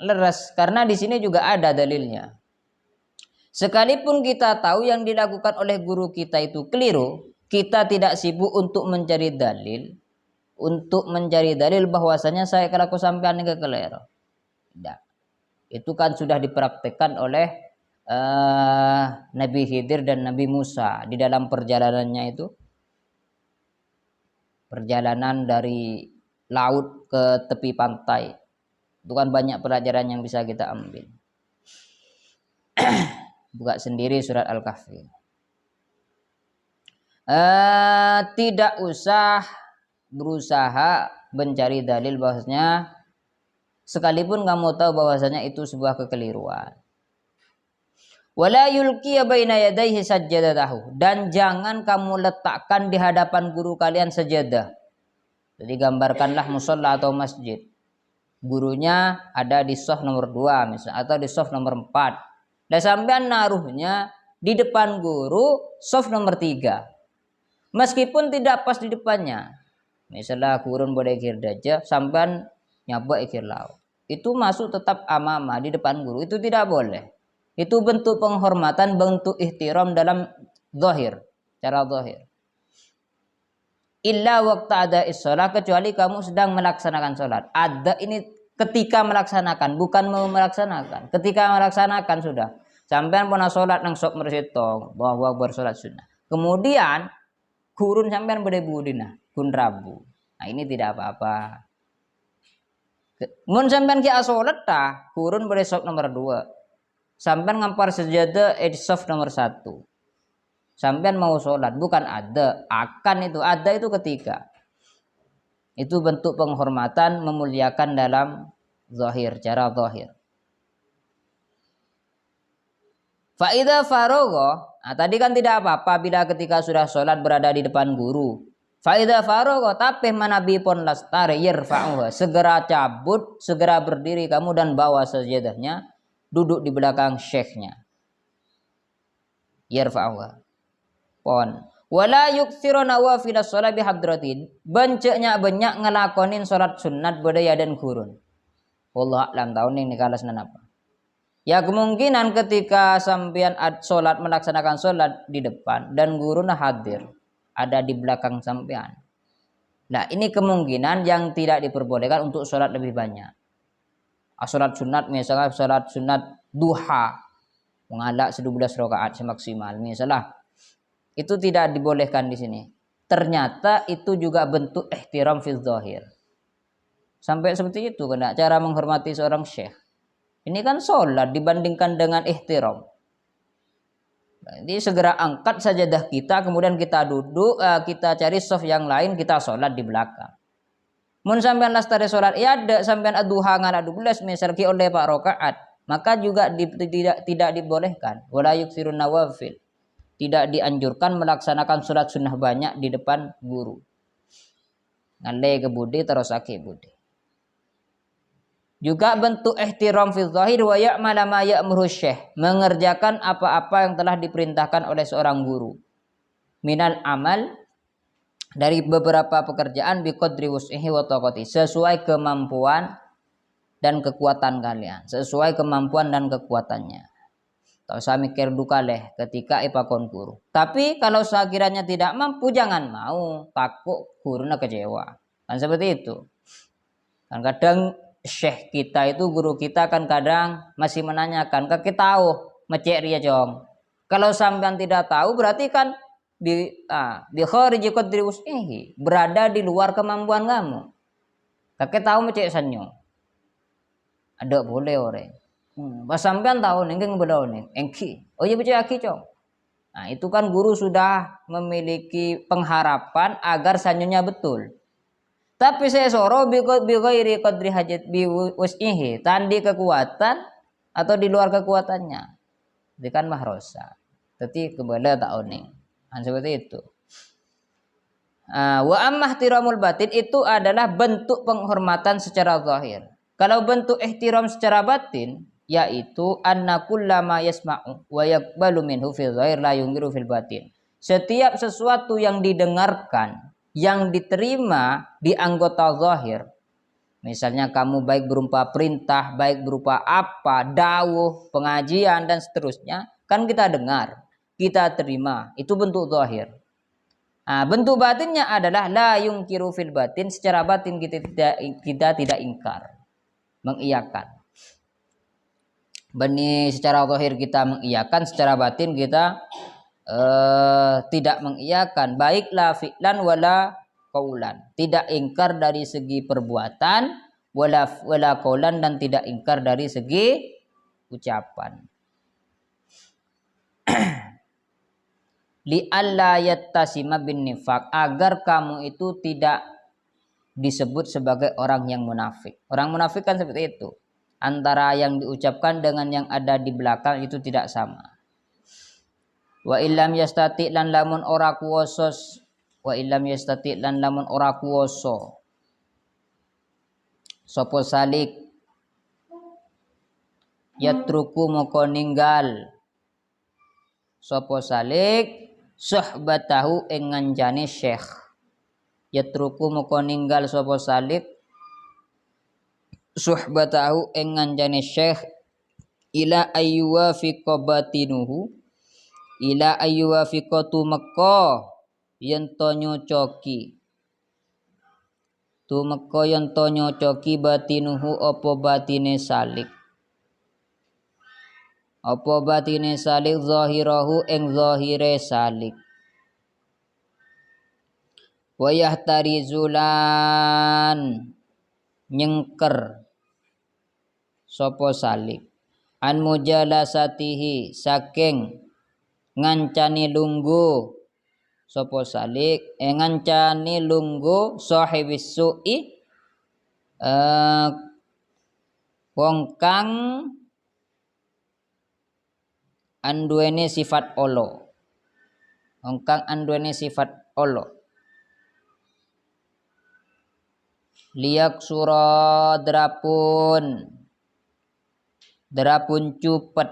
Leres, karena di sini juga ada dalilnya. Sekalipun kita tahu yang dilakukan oleh guru kita itu keliru, kita tidak sibuk untuk mencari dalil, bahwasanya saya kalau aku sampean ke keliru. Tidak. Itu kan sudah dipraktekkan oleh Nabi Khidir dan Nabi Musa di dalam perjalanannya itu. Perjalanan dari laut ke tepi pantai. Itu kan banyak pelajaran yang bisa kita ambil. Buka sendiri surat Al-Kahfi. Tidak usah berusaha mencari dalil bahwasanya, sekalipun kamu tahu bahwasanya itu sebuah kekeliruan. Wala yulqiya baina yadayhi sajjadatahu, dan jangan kamu letakkan di hadapan guru kalian sajadah. Jadi gambarkanlah musalla atau masjid. Gurunya ada di shaf nomor 2 misalnya, atau di shaf nomor 4. Dan sampean naruhnya di depan guru shaf nomor 3. Meskipun tidak pas di depannya. Misalnya gurun boleh ikir daja, sampean nyabak ikir laut. Itu masuk tetap amama di depan guru. Itu tidak boleh. Itu bentuk penghormatan, bentuk ihtiram dalam zahir, cara zahir. Illa waqta ada is-shalah, kecuali kamu sedang melaksanakan sholat. Ada ini ketika melaksanakan, bukan mau melaksanakan. Ketika melaksanakan sudah. Sampean pernah sholat nang sok mersitong, bahwa bersolat sunnah. Kemudian gurun sampean berdebudina, gun rabu. Nah ini tidak apa-apa. Mun sampean ki sholat gurun ber shaf nomor 2. Sampean ngampar sejadah di shaf nomor 1. Sampean mau sholat, bukan ada, akan itu. Ada itu ketika. Itu bentuk penghormatan, memuliakan dalam zahir, cara zahir. Fa'idha farogo, nah tadi kan tidak apa-apa bila ketika sudah sholat berada di depan guru. Fa'idha farogo, tapi manabi pon lastari yerfa'uha, segera cabut, segera berdiri kamu dan bawa sajadahnya, duduk di belakang syekhnya. Yerfa'uha. Pon. Wala yuksiru nawafil sholat bihadratin, benceknya banyak ngelakonin sholat sunat budaya dan gurun. Wallah a'lam tahun ini kalas apa. Ya kemungkinan ketika sampean sholat melaksanakan sholat di depan dan gurunya hadir ada di belakang sampean. Nah ini kemungkinan yang tidak diperbolehkan untuk sholat lebih banyak. Sholat sunat misalnya sholat sunat duha mengalak 12 rakaat semaksimal misalnya itu tidak dibolehkan di sini. Ternyata itu juga bentuk ihtiram fil zahir. Sampai seperti itu kena cara menghormati seorang syekh. Ini kan sholat dibandingkan dengan ihtiram. Jadi segera angkat sajadah kita, kemudian kita duduk, kita cari soft yang lain, kita sholat di belakang. Mun sampean lastari sholat, ya ada sampean aduha ngana 12 misalnya oleh pak rakaat, maka juga tidak dibolehkan. Wala yuksirun nawafil. Tidak dianjurkan melaksanakan sholat sunnah banyak di depan guru. Ngale ke budi terus aki budi. Juga bentuk ihtiram fil zahir wa ya'mala ma ya'muru syekh, mengerjakan apa-apa yang telah diperintahkan oleh seorang guru. Minal amal, dari beberapa pekerjaan biqadri wus'ihi wa taqati, sesuai kemampuan dan kekuatan kalian, sesuai kemampuan dan kekuatannya. Tak usah mikir duka leh ketika ipakon guru. Tapi kalau sekiranya tidak mampu jangan mau, takut gurunya kecewa. Kan seperti itu. Kan kadang syekh kita itu guru kita kan kadang masih menanyakan ke kita tahu mecek ria jong. Kalau sampean tidak tahu berarti kan di khariji qadri wus'ihi, berada di luar kemampuan kamu. Kakek tahu mecek sanyo. Ada boleh orang. Pas sampean tahu nengke ngebedau nih, engki. Oh iya mecek aki jong. Nah, itu kan guru sudah memiliki pengharapan agar sanyonya betul. Tapi saya soro bighairi qadri hajat bi wus'ihi, tandi kekuatan atau di luar kekuatannya. Itu kan mahrosa. Jadi kebala tak oning. Seperti itu. Wa ammah ihtiramul batin itu adalah bentuk penghormatan secara zahir. Kalau bentuk ihtiram secara batin yaitu anna kullama yasma'u wa yaqbalu minhu fil zahir la yungiru fil batin. Setiap sesuatu yang didengarkan, yang diterima di anggota zahir, misalnya kamu baik berupa perintah, baik berupa apa, dawuh, pengajian dan seterusnya, kan kita dengar, kita terima, itu bentuk zahir. Nah, bentuk batinnya adalah la yungkiru fil batin, secara batin kita tidak ingkar, mengiyakan. Bani secara zahir kita mengiyakan, secara batin kita tidak mengiyakan, baiklah fi'lan wala qaulan, tidak ingkar dari segi perbuatan wala qaulan, dan tidak ingkar dari segi ucapan. Li alla yattasima bin nifaq, agar kamu itu tidak disebut sebagai orang yang munafik. Orang munafik kan seperti itu, antara yang diucapkan dengan yang ada di belakang itu tidak sama. Wa illam yastati lan lamun ora kuwasa, wa illam yastati lan lamun ora kuwasa sapa salik yatruku moko ninggal sapa salik suhbatahu ing ngancane syekh. Yatruku moko ninggal sapa salik suhbatahu ing ngancane syekh ila ayyuwa fi qabatinuhu, ila ayyuwa fiqatu mekka yen to nyocoki, tu mekka yen to nyocoki batinuhu apa batine salik, apa batine salik zahirahu ing zahire salik. Wa yahtarizulan nyengker sapa salik an mujalasatihi saking ngancani lunggu sapa salik ngancani lunggu sahibis su'i wong kang anduweni sifat olo. Wong kang anduweni sifat olo. Liyak sura drapun cupet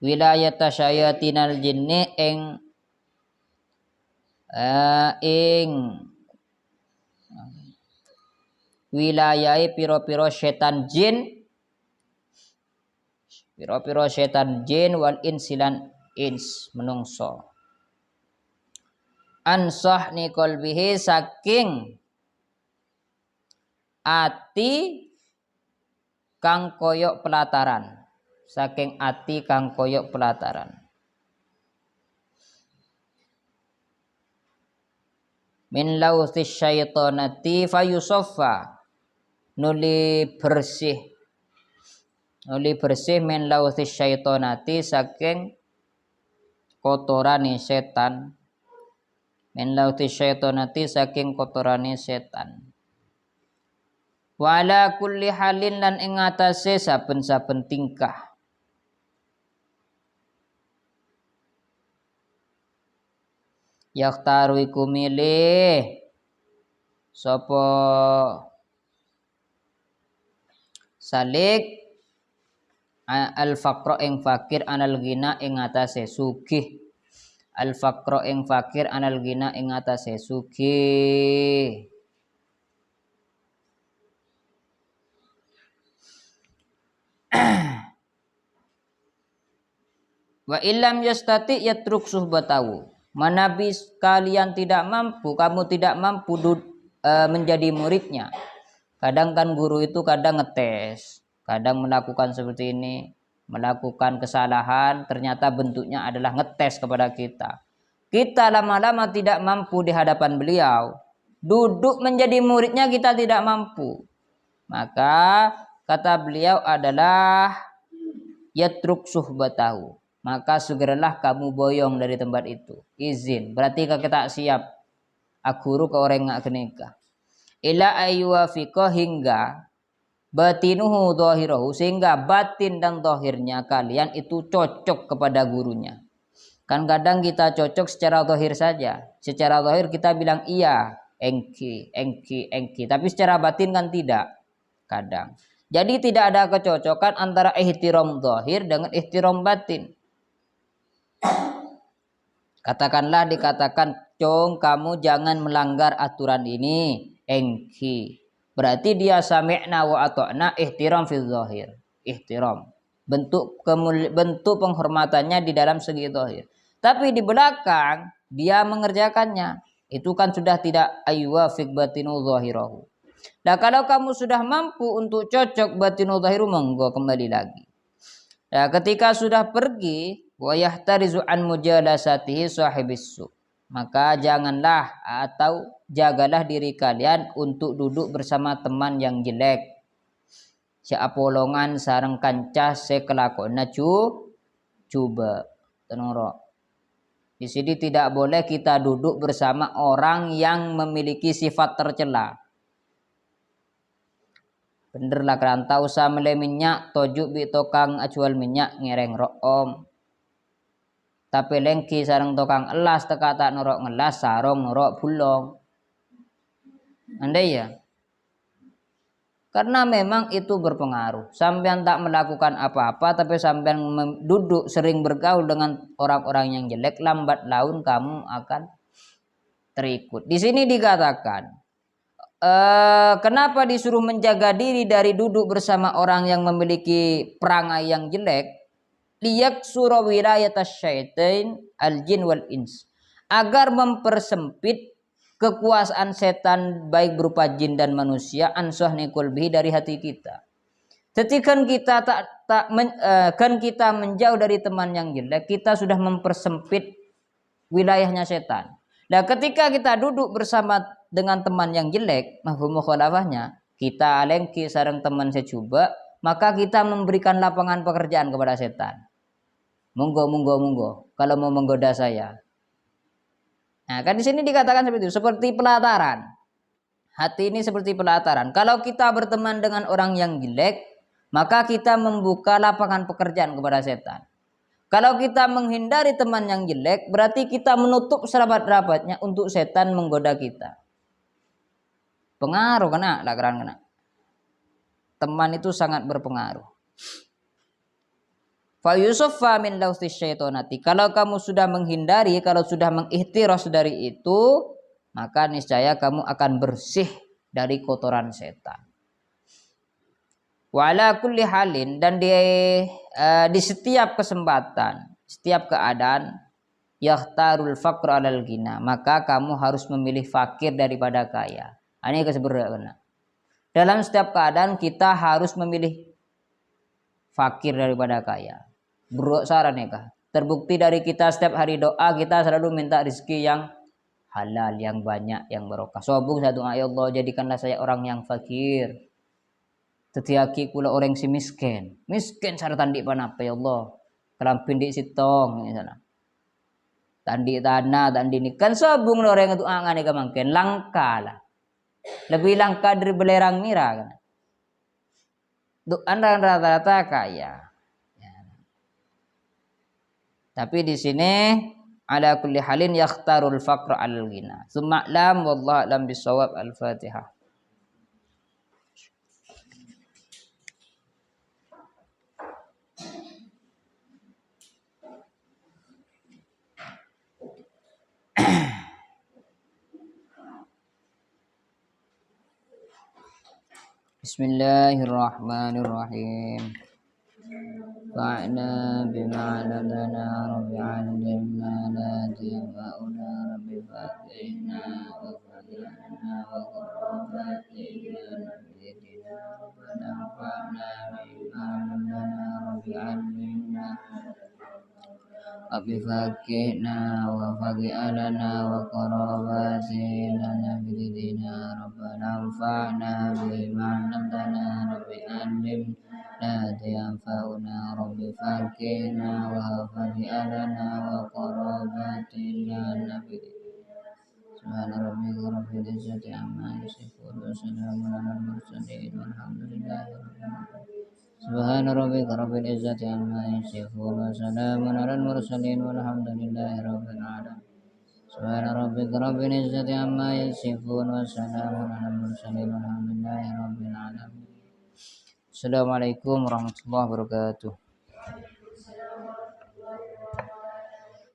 wilayata syayatinal jinni ing wilayahe pira-pira setan jin wal insilan ins menungso ansah ni qalbihi saking ati kang koyok pelataran min lausis syaitonati fayusoffa nuli bersih min lausis syaitonati saking kotorane setan wala kulli halin lan ing atase saben-saben tingkah yaktaru iku milih sapa salik al faqra ing fakir anal ghina ing atase sugih al faqra ing fakir anal ghina ing atase sugih wa illam yastati yatruk suhbatahu manabi kalian tidak mampu menjadi muridnya. Kadang kan guru itu kadang ngetes, kadang melakukan seperti ini, melakukan kesalahan, ternyata bentuknya adalah ngetes kepada kita. Kita lama-lama tidak mampu di hadapan beliau, duduk menjadi muridnya kita tidak mampu. Maka kata beliau adalah yatruk suhbatahu. Maka segeralah kamu boyong dari tempat itu. Izin. Berarti kita tak siap. Aguru ke orang ngak kenika. Ila ayyuwafiqah hingga batinuhu dhahirahu. Sehingga batin dan dhahirnya kalian itu cocok kepada gurunya. Kan kadang kita cocok secara dhahir saja. Secara dhahir kita bilang iya. Engki. Tapi secara batin kan tidak. Kadang. Jadi tidak ada kecocokan antara ihtiram dhahir dengan ihtiram batin. Dikatakan, Cong, kamu jangan melanggar aturan ini. Engki. Berarti dia sami'na wa ata'na ihtiram fil zahir. Ihtiram. Bentuk penghormatannya di dalam segi zahir. Tapi di belakang dia mengerjakannya. Itu kan sudah tidak ayyuwafiq batinu zahirahu. Nah, kalau kamu sudah mampu untuk cocok batinu zahiru, monggo kembali lagi. Nah, ketika sudah pergi, wa yahtarizu an mujalasatihi sahibis su. Maka janganlah atau jagalah diri kalian untuk duduk bersama teman yang jelek. Seapolongan sareng kancah sekelakona coba. Tenoro. Di sini tidak boleh kita duduk bersama orang yang memiliki sifat tercela. Bener lah kerantau samele minyak tojuk bi tokang ajual minyak ngereng room. Tapi lengki sareng tokang elas teka tak norok ngelas sarong norok bulong. Andai ya. Karena memang itu berpengaruh. Sampean tak melakukan apa-apa tapi sampean duduk sering bergaul dengan orang-orang yang jelek, lambat laun kamu akan terikut. Di sini dikatakan kenapa disuruh menjaga diri dari duduk bersama orang yang memiliki perangai yang jelek? Liyak surah wilayat syaitan al-jin wal ins. Agar mempersempit kekuasaan setan baik berupa jin dan manusia ansahni qalbihi dari hati kita. Ketika kita kita menjauh dari teman yang jelek, kita sudah mempersempit wilayahnya setan. Nah, ketika kita duduk bersama dengan teman yang jelek, mafhum mukhalafahnya, kita alengki sareng teman secoba, maka kita memberikan lapangan pekerjaan kepada setan. Monggo, monggo, monggo. Kalau mau menggoda saya. Nah, kan di sini dikatakan seperti itu, seperti pelataran. Hati ini seperti pelataran. Kalau kita berteman dengan orang yang jelek, maka kita membuka lapangan pekerjaan kepada setan. Kalau kita menghindari teman yang jelek, berarti kita menutup serabat-rabatnya untuk setan menggoda kita. Pengaruh kena. Teman itu sangat berpengaruh. Fa yusuffa min lausti syaitonati. Kalau kamu sudah menghindari, kalau sudah mengikhtiras dari itu, maka niscaya kamu akan bersih dari kotoran setan. Wa ala kulli halin, dan di setiap kesempatan, setiap keadaan, yakhtarul faqr alal ghina, maka kamu harus memilih fakir daripada kaya. Ini keseberana. Dalam setiap keadaan kita harus memilih fakir daripada kaya. Buruk saran ya kah? Terbukti dari kita setiap hari doa kita selalu minta rezeki yang halal, yang banyak, yang barokah. Sobung satu ya Allah, jadikanlah saya orang yang fakir. Tetiaki kula orang si miskin. Miskin cara tandik panapa ya Allah. Kelampin di sitong di sana. Tandi tanah, tandi ini kan sobung orang itu angan ya mungkin langka lah. Lebih langka dari belerang mira kan. Anda rata-rata kaya. Tapi di sini ala kulli halin yakhtarul faqra al ghina. Tsumma lam wallahu lam bisawab al-Fatihah. Bismillahirrahmanirrahim. Fa'na bima 'allamtana rabbi 'allimna la yanfa'una rabbi fa'ina wa fa'ina wa qurratina nabiyyina rabbana fa'na bima 'allamtana rabbi 'allimna rabbi fa'ina wa fa'ina wa qurratina nabiyyina rabbana fa'na bima 'allamtana rabbi 'allimna لا ينفعنا رب فكنا وهفنا وقراباتنا النبي سبحان ربك رب العزة عما يصفون وسلام على المرسلين والحمد لله رب العالمين سبحان ربك رب العزة عما يصفون وسلام على المرسلين والحمد لله رب العالمين سبحان ربك رب العزة عما يصفون وسلام على المرسلين والحمد لله رب العالمين. Assalamualaikum warahmatullahi wabarakatuh.